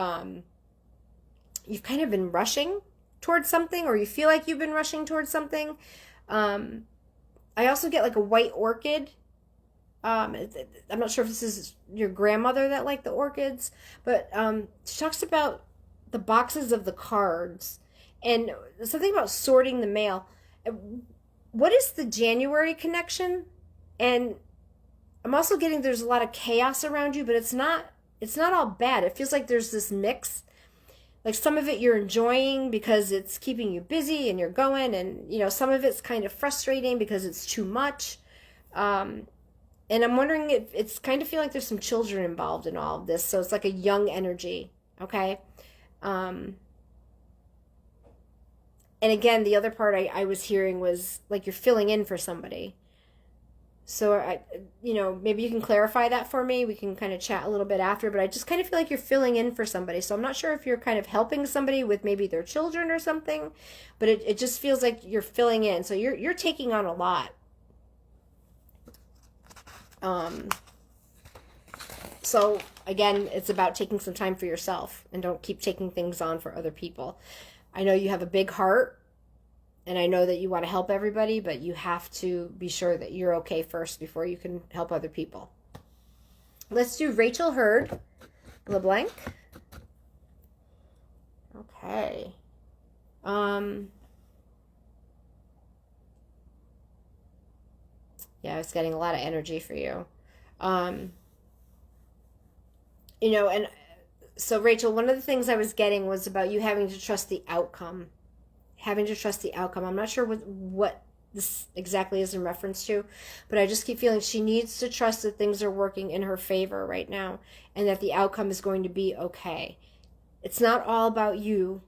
kind of been rushing towards something, or you feel like you've been rushing towards something. I also get like a white orchid. I'm not sure if this is your grandmother that liked the orchids, but she talks about the boxes of the cards and something about sorting the mail. What is the January connection? And I'm also getting there's a lot of chaos around you, but it's not all bad. It feels like there's this mix. Like some of it you're enjoying because it's keeping you busy and you're going, and some of it's kind of frustrating because it's too much. And I'm wondering if it's kind of feeling like there's some children involved in all of this, so it's like a young energy, okay? And again, the other part I was hearing was like you're filling in for somebody. So, maybe you can clarify that for me. We can kind of chat a little bit after, but I just kind of feel like you're filling in for somebody. So I'm not sure if you're kind of helping somebody with maybe their children or something, but it just feels like you're filling in. So you're taking on a lot. So again, it's about taking some time for yourself and don't keep taking things on for other people. I know you have a big heart. And I know that you want to help everybody, but you have to be sure that you're okay first before you can help other people. Let's do Rachel Hurd LeBlanc. Okay. Yeah, I was getting a lot of energy for you. Um, and so Rachel, one of the things I was getting was about you having to trust the outcome. Having to trust the outcome. I'm not sure what this exactly is in reference to, but I just keep feeling she needs to trust that things are working in her favor right now and that the outcome is going to be okay. It's not all about you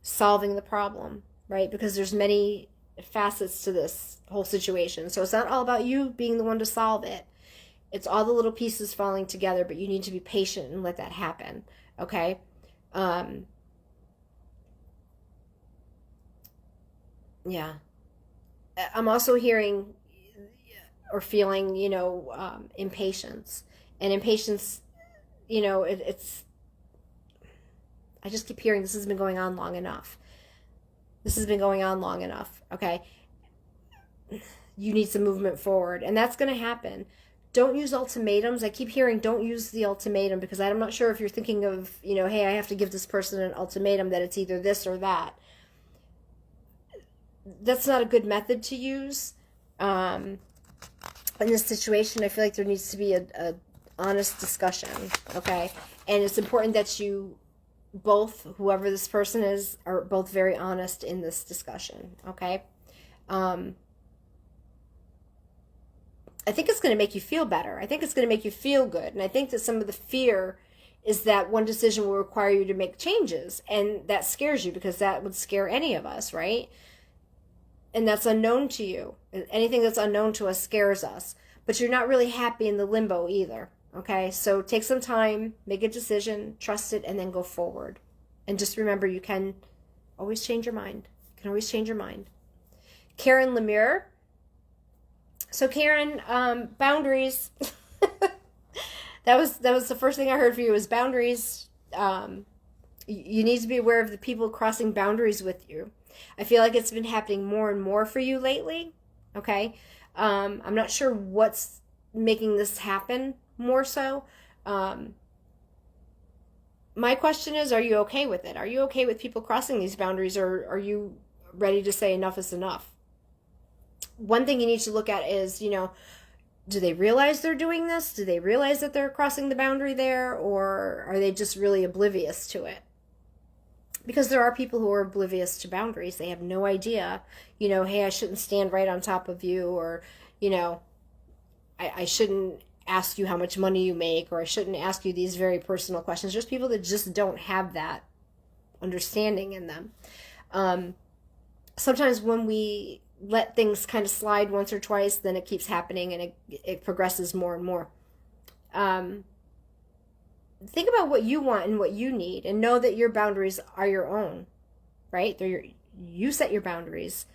solving the problem, right? Because there's many facets to this whole situation. So it's not all about you being the one to solve it. It's all the little pieces falling together, but you need to be patient and let that happen, okay? Yeah. I'm also hearing or feeling, impatience. And impatience, it's, I just keep hearing this has been going on long enough. This has been going on long enough, okay? You need some movement forward, and that's going to happen. Don't use ultimatums. I keep hearing don't use the ultimatum because I'm not sure if you're thinking of, hey, I have to give this person an ultimatum that it's either this or that. That's not a good method to use. In this situation, I feel like there needs to be a honest discussion, okay? And it's important that you both, whoever this person is, are both very honest in this discussion, okay? I think it's going to make you feel better. I think it's going to make you feel good. And I think that some of the fear is that one decision will require you to make changes. And that scares you because that would scare any of us, right? And that's unknown to you. Anything that's unknown to us scares us. But you're not really happy in the limbo either, okay? So take some time, make a decision, trust it, and then go forward. And just remember, you can always change your mind. You can always change your mind. Karen Lemire. So Karen, boundaries. That was the first thing I heard for you was boundaries. You need to be aware of the people crossing boundaries with you. I feel like it's been happening more and more for you lately. Okay. I'm not sure what's making this happen more so. My question is, are you okay with it? Are you okay with people crossing these boundaries, or are you ready to say enough is enough? One thing you need to look at is, do they realize they're doing this? Do they realize that they're crossing the boundary there? Or are they just really oblivious to it? Because there are people who are oblivious to boundaries. They have no idea, hey, I shouldn't stand right on top of you, or, I shouldn't ask you how much money you make, or I shouldn't ask you these very personal questions. There's people that just don't have that understanding in them. Sometimes when we let things kind of slide once or twice, then it keeps happening and it progresses more and more. Think about what you want and what you need, and know that your boundaries are your own, right? You set your boundaries.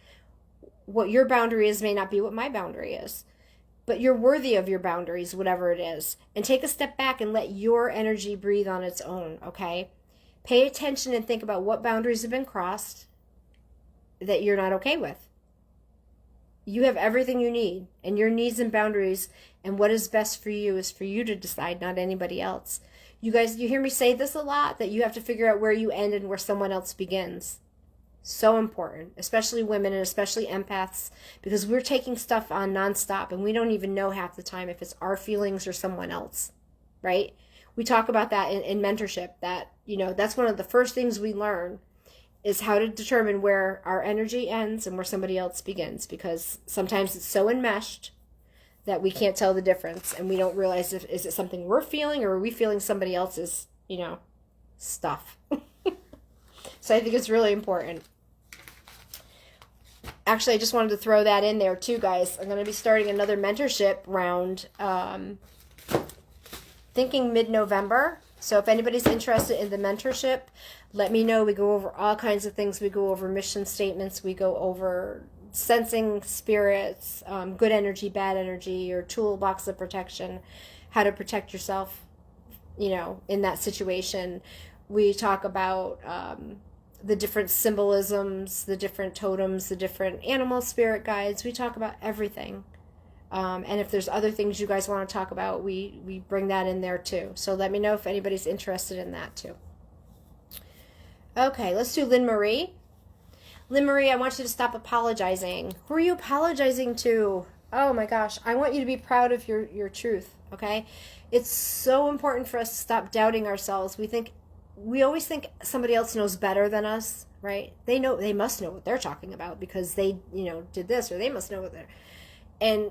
What your boundary is may not be what my boundary is, but you're worthy of your boundaries, whatever it is. And take a step back and let your energy breathe on its own, okay? Pay attention and think about what boundaries have been crossed that you're not okay with. You have everything you need, and your needs and boundaries and what is best for you is for you to decide, not anybody else. You guys, you hear me say this a lot, that you have to figure out where you end and where someone else begins. So important, especially women and especially empaths, because we're taking stuff on nonstop and we don't even know half the time if it's our feelings or someone else, right? We talk about that in mentorship, that, that's one of the first things we learn is how to determine where our energy ends and where somebody else begins, because sometimes it's so enmeshed that we can't tell the difference, and we don't realize is it something we're feeling, or are we feeling somebody else's, stuff. So I think it's really important. Actually, I just wanted to throw that in there too, guys. I'm going to be starting another mentorship round, thinking mid-November. So if anybody's interested in the mentorship, let me know. We go over all kinds of things. We go over mission statements. We go over sensing spirits, good energy, bad energy, your toolbox of protection, how to protect yourself, in that situation. We talk about the different symbolisms, the different totems, the different animal spirit guides. We talk about everything. And if there's other things you guys want to talk about, we bring that in there too. So let me know if anybody's interested in that too. Okay, let's do Lynn Marie. Lynn Marie, I want you to stop apologizing. Who are you apologizing to? Oh my gosh, I want you to be proud of your truth, okay? It's so important for us to stop doubting ourselves. We always think somebody else knows better than us, right? They must know what they're talking about because they, did this, or they must know what they're. And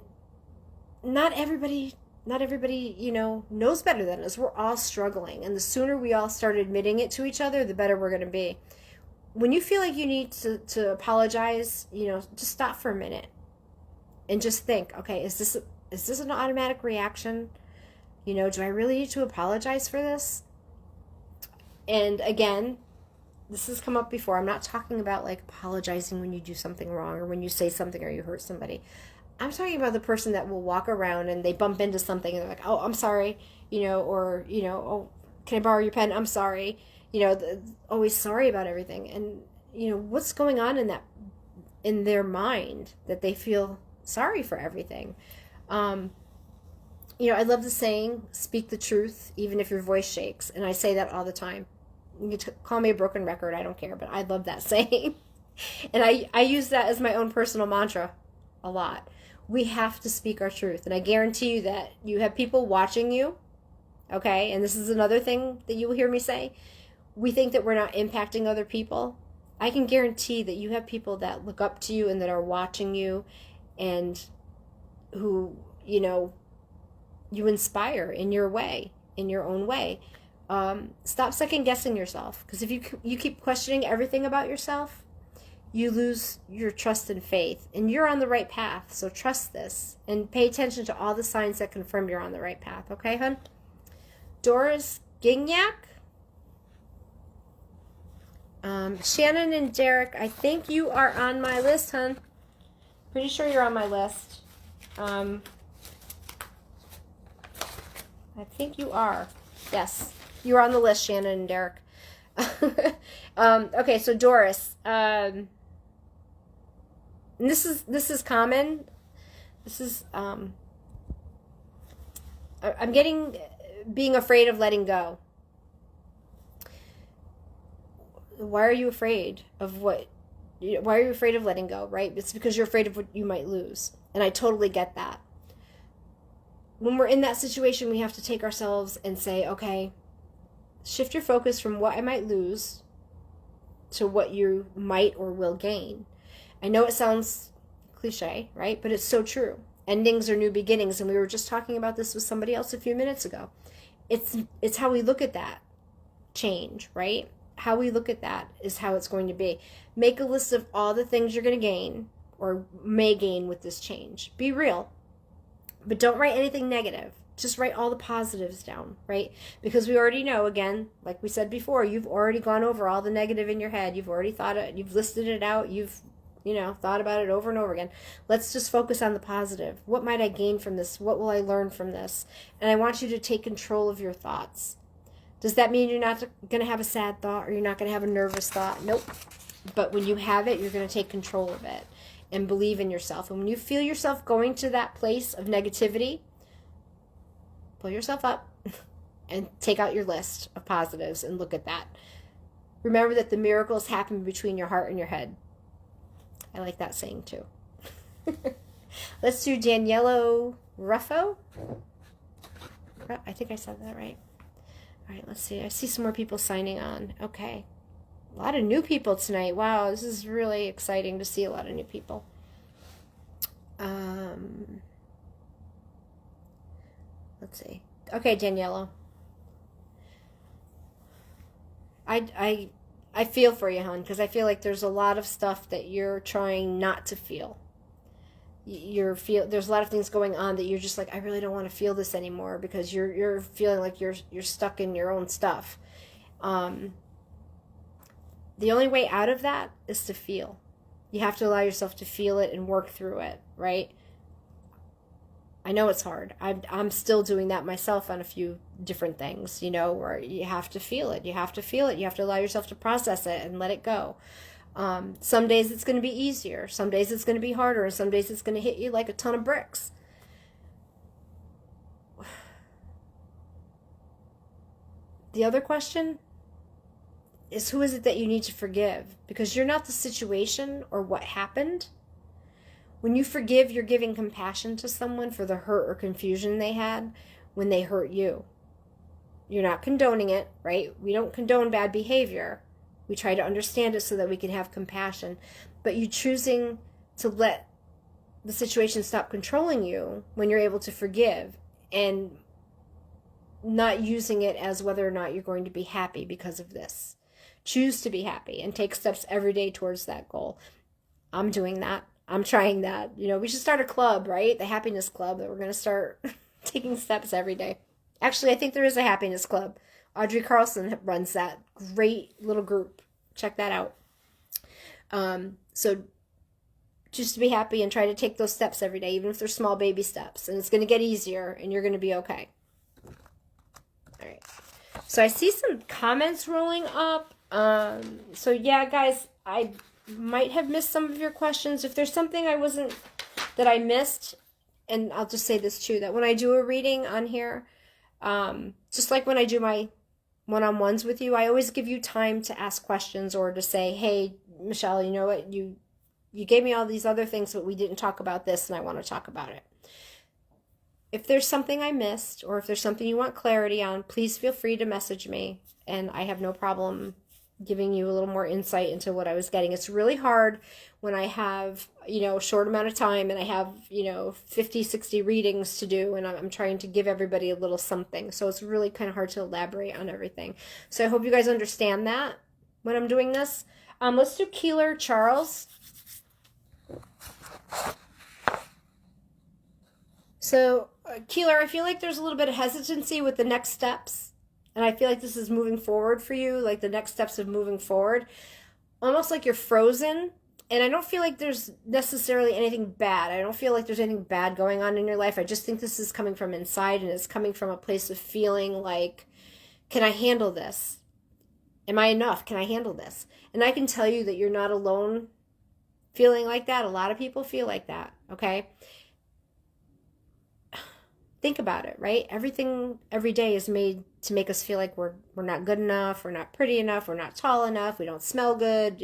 not everybody knows better than us. We're all struggling, and the sooner we all start admitting it to each other, the better we're going to be. When you feel like you need to apologize, just stop for a minute and just think, okay, is this an automatic reaction? Do I really need to apologize for this? And again, this has come up before. I'm not talking about like apologizing when you do something wrong or when you say something or you hurt somebody. I'm talking about the person that will walk around and they bump into something and they're like, oh, I'm sorry, or, oh, can I borrow your pen? I'm sorry. Always sorry about everything. And, what's going on in their mind that they feel sorry for everything? I love the saying, speak the truth, even if your voice shakes. And I say that all the time. You can call me a broken record, I don't care, but I love that saying. And I use that as my own personal mantra a lot. We have to speak our truth. And I guarantee you that you have people watching you, okay? And this is another thing that you will hear me say. We think that we're not impacting other people. I can guarantee that you have people that look up to you and that are watching you and who, you inspire in your way, in your own way. Stop second guessing yourself, because if you keep questioning everything about yourself, you lose your trust and faith, and you're on the right path. So trust this and pay attention to all the signs that confirm you're on the right path. Okay, hun? Doris Gignac, Shannon and Derek, I think you are on my list, hun. Pretty sure you're on my list. I think you are. Yes, you're on the list, Shannon and Derek. Okay, so Doris, and this is common. This is I'm getting being afraid of letting go. Why are you afraid of what? Why are you afraid of letting go? Right? It's because you're afraid of what you might lose, and I totally get that. When we're in that situation, we have to take ourselves and say, okay, shift your focus from what I might lose to what you might or will gain. I know it sounds cliche, right? But it's so true. Endings are new beginnings, and we were just talking about this with somebody else a few minutes ago. It's how we look at that change, right? How we look at that is how it's going to be. Make a list of all the things you're going to gain or may gain with this change. Be real. But don't write anything negative. Just write all the positives down, right? Because we already know, again, like we said before, you've already gone over all the negative in your head. You've already thought it, you've listed it out, you've, thought about it over and over again. Let's just focus on the positive. What might I gain from this? What will I learn from this? And I want you to take control of your thoughts. Does that mean you're not going to have a sad thought or you're not going to have a nervous thought? Nope. But when you have it, you're going to take control of it and believe in yourself. And when you feel yourself going to that place of negativity, pull yourself up and take out your list of positives and look at that. Remember that the miracles happen between your heart and your head. I like that saying too. Let's do Daniello Ruffo. I think I said that right. All right, let's see. I see some more people signing on. Okay. A lot of new people tonight. Wow, this is really exciting to see a lot of new people. Let's see. Okay, Daniela. I feel for you, hon, because I feel like there's a lot of stuff that you're trying not to feel. There's a lot of things going on that you're just like, I really don't want to feel this anymore because you're feeling like you're stuck in your own stuff. The only way out of that is to feel. You have to allow yourself to feel it and work through it, right? I know it's hard. I'm still doing that myself on a few different things, where you have to feel it. You have to feel it. You have to allow yourself to process it and let it go. Some days it's going to be easier. Some days it's going to be harder. And some days it's going to hit you like a ton of bricks. The other question is, who is it that you need to forgive? Because you're not the situation or what happened. When you forgive, you're giving compassion to someone for the hurt or confusion they had when they hurt you. You're not condoning it, right? We don't condone bad behavior. We try to understand it so that we can have compassion. But you choosing to let the situation stop controlling you when you're able to forgive, and not using it as whether or not you're going to be happy because of this. Choose to be happy and take steps every day towards that goal. I'm doing that. I'm trying that. You know, we should start a club, right? The happiness club, that we're going to start taking steps every day. Actually, I think there is a happiness club. Audrey Carlson runs that great little group. Check that out. So choose to be happy and try to take those steps every day, even if they're small baby steps. And it's going to get easier and you're going to be okay. All right. So I see some comments rolling up. So yeah, guys, I might have missed some of your questions. If there's something that I missed, and I'll just say this too, that when I do a reading on here, just like when I do my one-on-ones with you, I always give you time to ask questions or to say, hey, Michelle, you know what, you gave me all these other things, but we didn't talk about this, and I want to talk about it. If there's something I missed, or if there's something you want clarity on, please feel free to message me, and I have no problem giving you a little more insight into what I was getting. It's really hard when I have, a short amount of time and I have, 50, 60 readings to do, and I'm trying to give everybody a little something. So it's really kind of hard to elaborate on everything. So I hope you guys understand that when I'm doing this. Let's do Keeler Charles. So, Keeler, I feel like there's a little bit of hesitancy with the next steps. And I feel like this is moving forward for you, like the next steps of moving forward. Almost like you're frozen. And I don't feel like there's necessarily anything bad. I don't feel like there's anything bad going on in your life. I just think this is coming from inside, and it's coming from a place of feeling like, can I handle this? Am I enough? Can I handle this? And I can tell you that you're not alone feeling like that. A lot of people feel like that, okay? Think about it, right? Everything every day is made to make us feel like we're not good enough, we're not pretty enough, we're not tall enough, we don't smell good,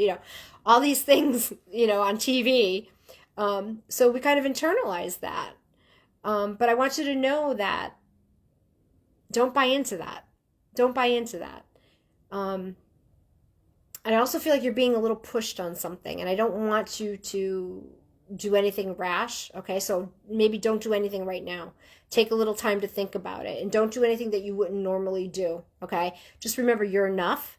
all these things, on TV. So we kind of internalize that. But I want you to know that don't buy into that. Don't buy into that. And I also feel like you're being a little pushed on something, and I don't want you to do anything rash, okay? So maybe don't do anything right now. Take a little time to think about it, and don't do anything that you wouldn't normally do, okay? Just remember, you're enough,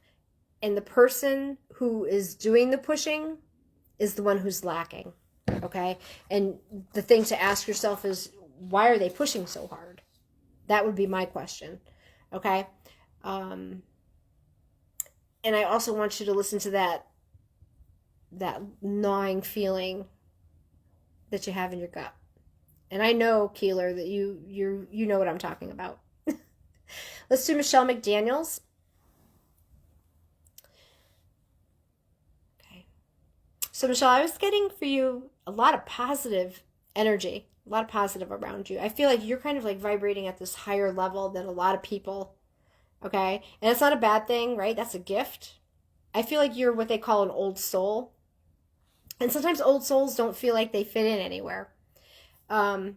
and the person who is doing the pushing is the one who's lacking, okay? And the thing to ask yourself is, why are they pushing so hard? That would be my question, okay? And I also want you to listen to that gnawing feeling that you have in your gut. And I know, Keeler, that you know what I'm talking about. Let's do Michelle McDaniels. Okay. So Michelle, I was getting for you a lot of positive energy, a lot of positive around you. I feel like you're kind of like vibrating at this higher level than a lot of people. Okay. And it's not a bad thing, right? That's a gift. I feel like you're what they call an old soul. And sometimes old souls don't feel like they fit in anywhere. And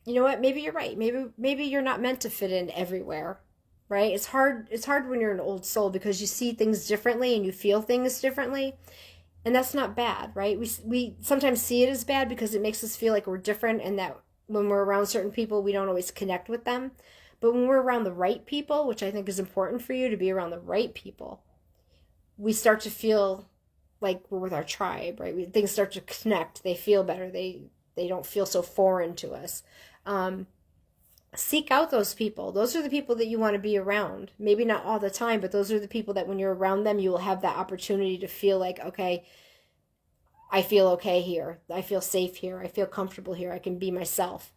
you know what? Maybe you're right. Maybe you're not meant to fit in everywhere, right? It's hard when you're an old soul, because you see things differently and you feel things differently. And that's not bad, right? We sometimes see it as bad because it makes us feel like we're different, and that when we're around certain people, we don't always connect with them. But when we're around the right people, which I think is important for you to be around the right people, we start to feel like we're with our tribe, right? Things start to connect. They feel better. They don't feel so foreign to us. Seek out those people. Those are the people that you want to be around. Maybe not all the time, but those are the people that when you're around them, you will have that opportunity to feel like, okay, I feel okay here. I feel safe here. I feel comfortable here. I can be myself.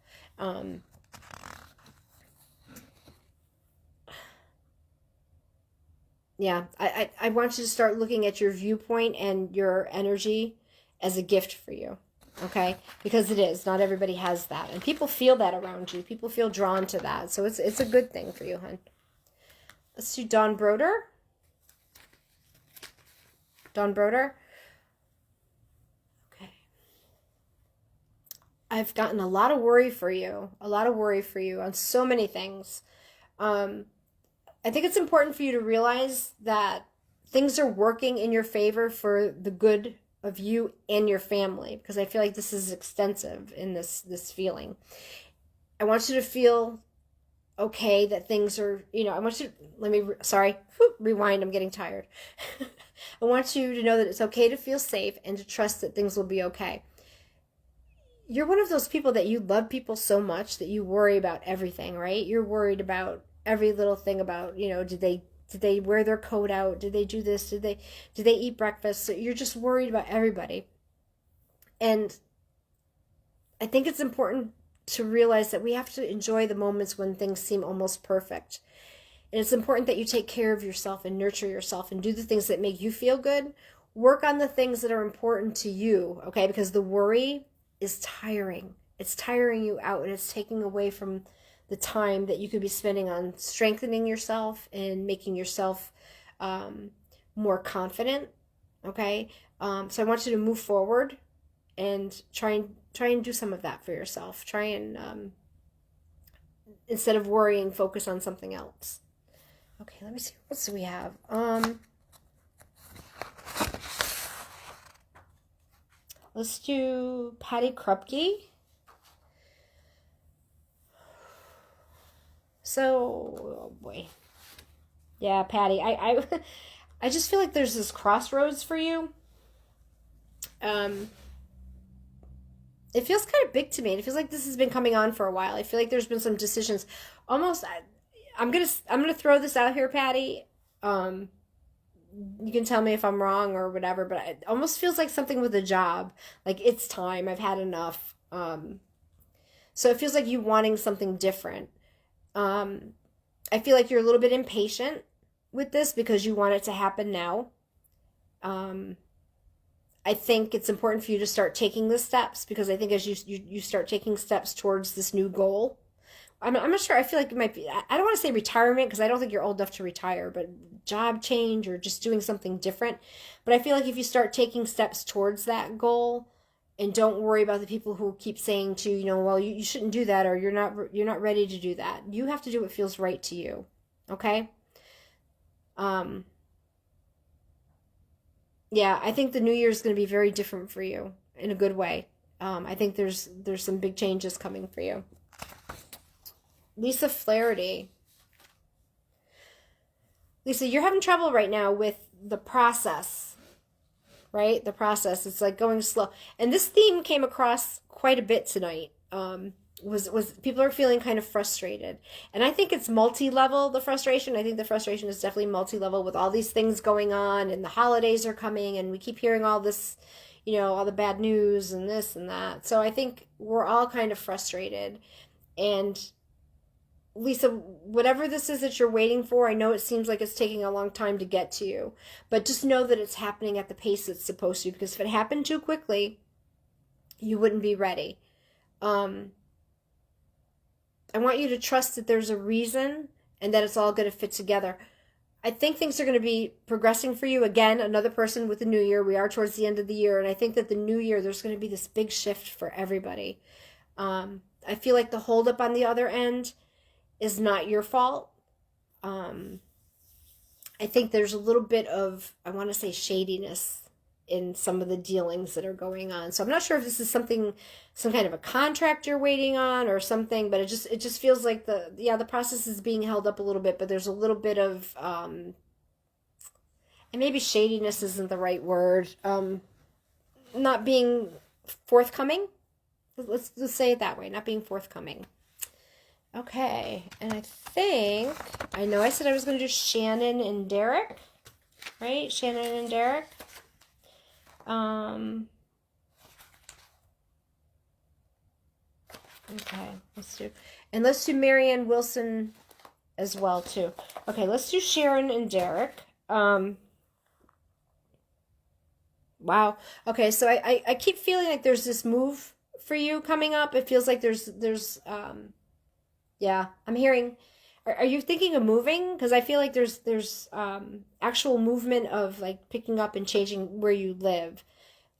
Yeah, I want you to start looking at your viewpoint and your energy as a gift for you, okay? Because it is. Not everybody has that. And people feel that around you. People feel drawn to that. So it's a good thing for you, hon. Let's do Dawn Broder. Dawn Broder. Okay. I've gotten a lot of worry for you, a lot of worry for you on so many things. Um, I think it's important for you to realize that things are working in your favor for the good of you and your family, because I feel like this is extensive in this feeling. I want you to feel okay that things are, I want you to, sorry, rewind, I'm getting tired. I want you to know that it's okay to feel safe and to trust that things will be okay. You're one of those people that you love people so much that you worry about everything, right? You're worried about every little thing about, did they wear their coat out? Did they do this? Did they eat breakfast? So you're just worried about everybody. And I think it's important to realize that we have to enjoy the moments when things seem almost perfect. And it's important that you take care of yourself and nurture yourself and do the things that make you feel good. Work on the things that are important to you, okay? Because the worry is tiring. It's tiring you out, and it's taking away from the time that you could be spending on strengthening yourself and making yourself more confident, okay? So I want you to move forward and try and do some of that for yourself. Try and instead of worrying, focus on something else. Okay, let me see. What else do we have? Let's do Patty Krupke. So, oh boy. Yeah, Patty. I just feel like there's this crossroads for you. It feels kind of big to me. It feels like this has been coming on for a while. I feel like there's been some decisions. Almost, I'm gonna throw this out here, Patty. You can tell me if I'm wrong or whatever, but it almost feels like something with a job. Like, it's time. I've had enough. So it feels like you wanting something different. I feel like you're a little bit impatient with this because you want it to happen now. I think it's important for you to start taking the steps, because I think as you start taking steps towards this new goal, I'm not sure. I feel like it might be, I don't want to say retirement, because I don't think you're old enough to retire, but job change or just doing something different. But I feel like if you start taking steps towards that goal and don't worry about the people who keep saying to you, well, you shouldn't do that, or you're not ready to do that. You have to do what feels right to you. Okay? Yeah, I think the new year is going to be very different for you in a good way. I think there's some big changes coming for you. Lisa Flaherty. Lisa, you're having trouble right now with the process, right? The process. It's like going slow. And this theme came across quite a bit tonight. Was people are feeling kind of frustrated. And I think it's multi-level, the frustration. I think the frustration is definitely multi-level with all these things going on, and the holidays are coming, and we keep hearing all this, all the bad news and this and that. So I think we're all kind of frustrated. And Lisa, whatever this is that you're waiting for, I know it seems like it's taking a long time to get to you, but just know that it's happening at the pace it's supposed to, because if it happened too quickly, you wouldn't be ready. I want you to trust that there's a reason and that it's all going to fit together. I think things are going to be progressing for you. Again, another person with the new year. We are towards the end of the year, and I think that the new year, there's going to be this big shift for everybody. I feel like the holdup on the other end is not your fault. I think there's a little bit of, I want to say, shadiness in some of the dealings that are going on. So I'm not sure if this is some kind of a contract you're waiting on or something, but it just feels like the process is being held up a little bit, but there's a little bit of, and maybe shadiness isn't the right word, not being forthcoming. Let's say it that way, not being forthcoming. Okay, and I know I said I was going to do Shannon and Derek, right? Shannon and Derek. Okay, let's do Marianne Wilson as well too. Okay, let's do Sharon and Derek. Wow. Okay, so I keep feeling like there's this move for you coming up. It feels like there's yeah, I'm hearing. Are you thinking of moving? Because I feel like there's actual movement of like picking up and changing where you live.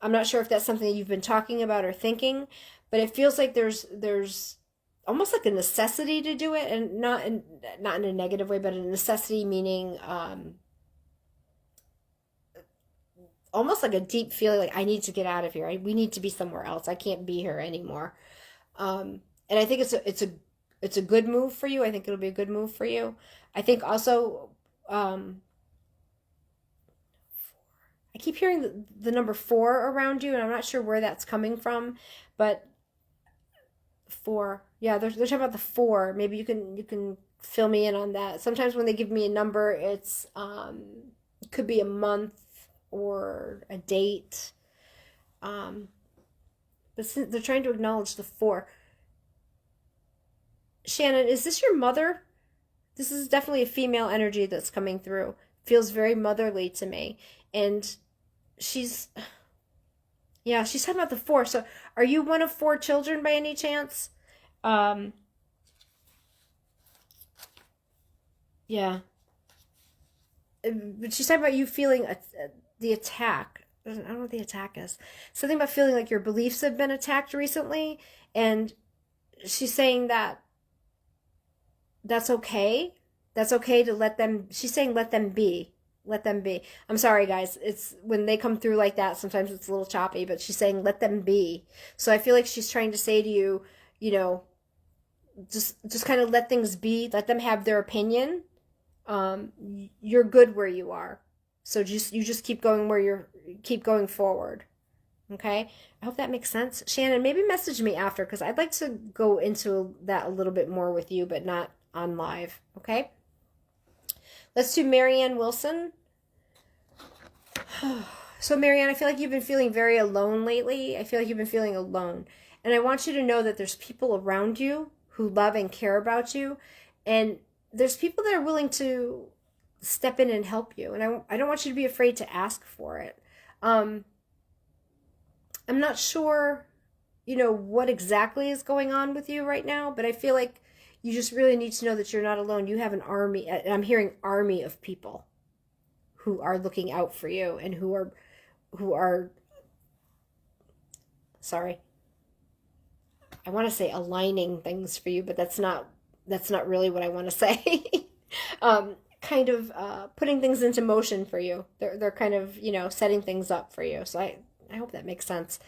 I'm not sure if that's something that you've been talking about or thinking, but it feels like there's almost like a necessity to do it, and not in a negative way, but a necessity meaning almost like a deep feeling like I need to get out of here. We need to be somewhere else. I can't be here anymore. And I think it's a good move for you. I think it'll be a good move for you. I think also I keep hearing the number 4 around you, and I'm not sure where that's coming from, but 4, yeah, they're talking about the 4. Maybe you can fill me in on that. Sometimes when they give me a number, it could be a month or a date. But they're trying to acknowledge the 4. Shannon, is this your mother? This is definitely a female energy that's coming through. Feels very motherly to me. And she's talking about the 4. So are you one of 4 children by any chance? Yeah. But she's talking about you feeling the attack. I don't know what the attack is. Something about feeling like your beliefs have been attacked recently. And she's saying that that's okay. That's okay to let them, she's saying let them be. Let them be. I'm sorry, guys. It's when they come through like that, sometimes it's a little choppy, but she's saying let them be. So I feel like she's trying to say to you, you know, just kind of let things be, let them have their opinion. You're good where you are. So you just keep going keep going forward. Okay? I hope that makes sense. Shannon, maybe message me after, because I'd like to go into that a little bit more with you, but not on live. Okay? Let's do Marianne Wilson. So Marianne, I feel like you've been feeling very alone lately. I feel like you've been feeling alone. And I want you to know that there's people around you who love and care about you. And there's people that are willing to step in and help you. And I don't want you to be afraid to ask for it. I'm not sure, what exactly is going on with you right now, but I feel like you just really need to know that you're not alone. You have an army, and I'm hearing army of people who are looking out for you and who are, sorry, I want to say aligning things for you, but that's not really what I want to say. Kind of putting things into motion for you. They're kind of, setting things up for you. So I hope that makes sense.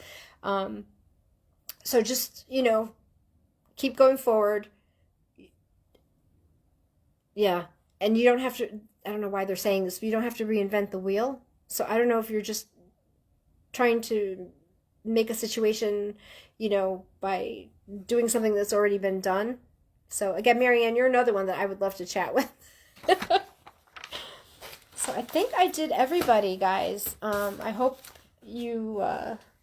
So just, keep going forward. Yeah. And you don't have to, I don't know why they're saying this, but you don't have to reinvent the wheel. So I don't know if you're just trying to make a situation, by doing something that's already been done. So again, Marianne, you're another one that I would love to chat with. So I think I did everybody, guys. I hope you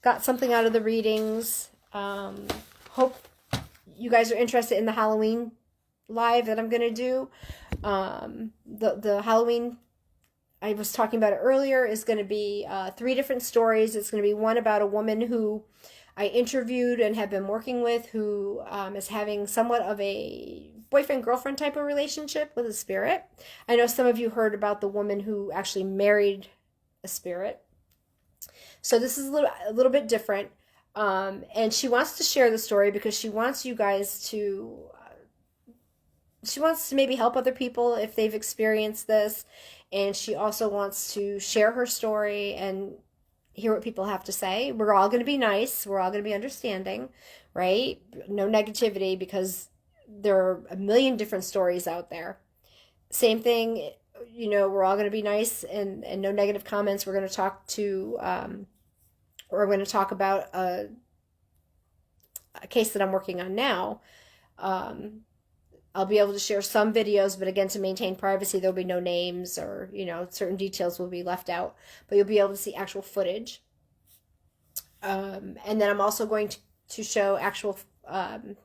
got something out of the readings. Hope you guys are interested in the Halloween live that I'm going to do. The Halloween I was talking about it earlier is going to be 3 different stories. It's going to be one about a woman who I interviewed and have been working with who is having somewhat of a boyfriend-girlfriend type of relationship with a spirit. I know some of you heard about the woman who actually married a spirit. So this is a little bit different. And she wants to share the story because she wants you guys to... she wants to maybe help other people if they've experienced this. And she also wants to share her story and hear what people have to say. We're all going to be nice. We're all going to be understanding, right? No negativity, because there are a million different stories out there. Same thing, we're all going to be nice and no negative comments. We're going to talk to, we're going to talk about a case that I'm working on now. I'll be able to share some videos, but again, to maintain privacy, there'll be no names or, certain details will be left out, but you'll be able to see actual footage. And then I'm also going to show actual, I'm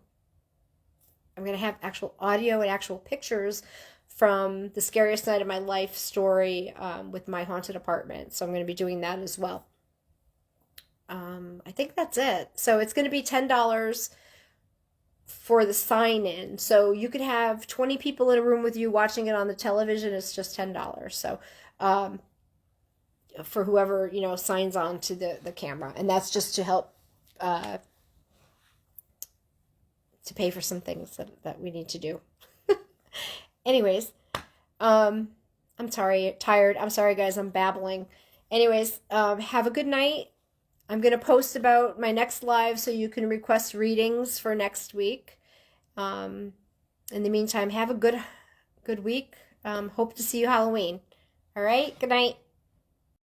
going to have actual audio and actual pictures from the scariest night of my life story with my haunted apartment. So I'm going to be doing that as well. I think that's it. So it's going to be $10 for the sign-in. So you could have 20 people in a room with you watching it on the television. It's just $10. So for whoever, signs on to the camera. And that's just to help to pay for some things that we need to do. Anyways, I'm tired. I'm sorry, guys. I'm babbling. Anyways, have a good night. I'm going to post about my next live so you can request readings for next week. In the meantime, have a good week. Hope to see you Halloween. All right. Good night.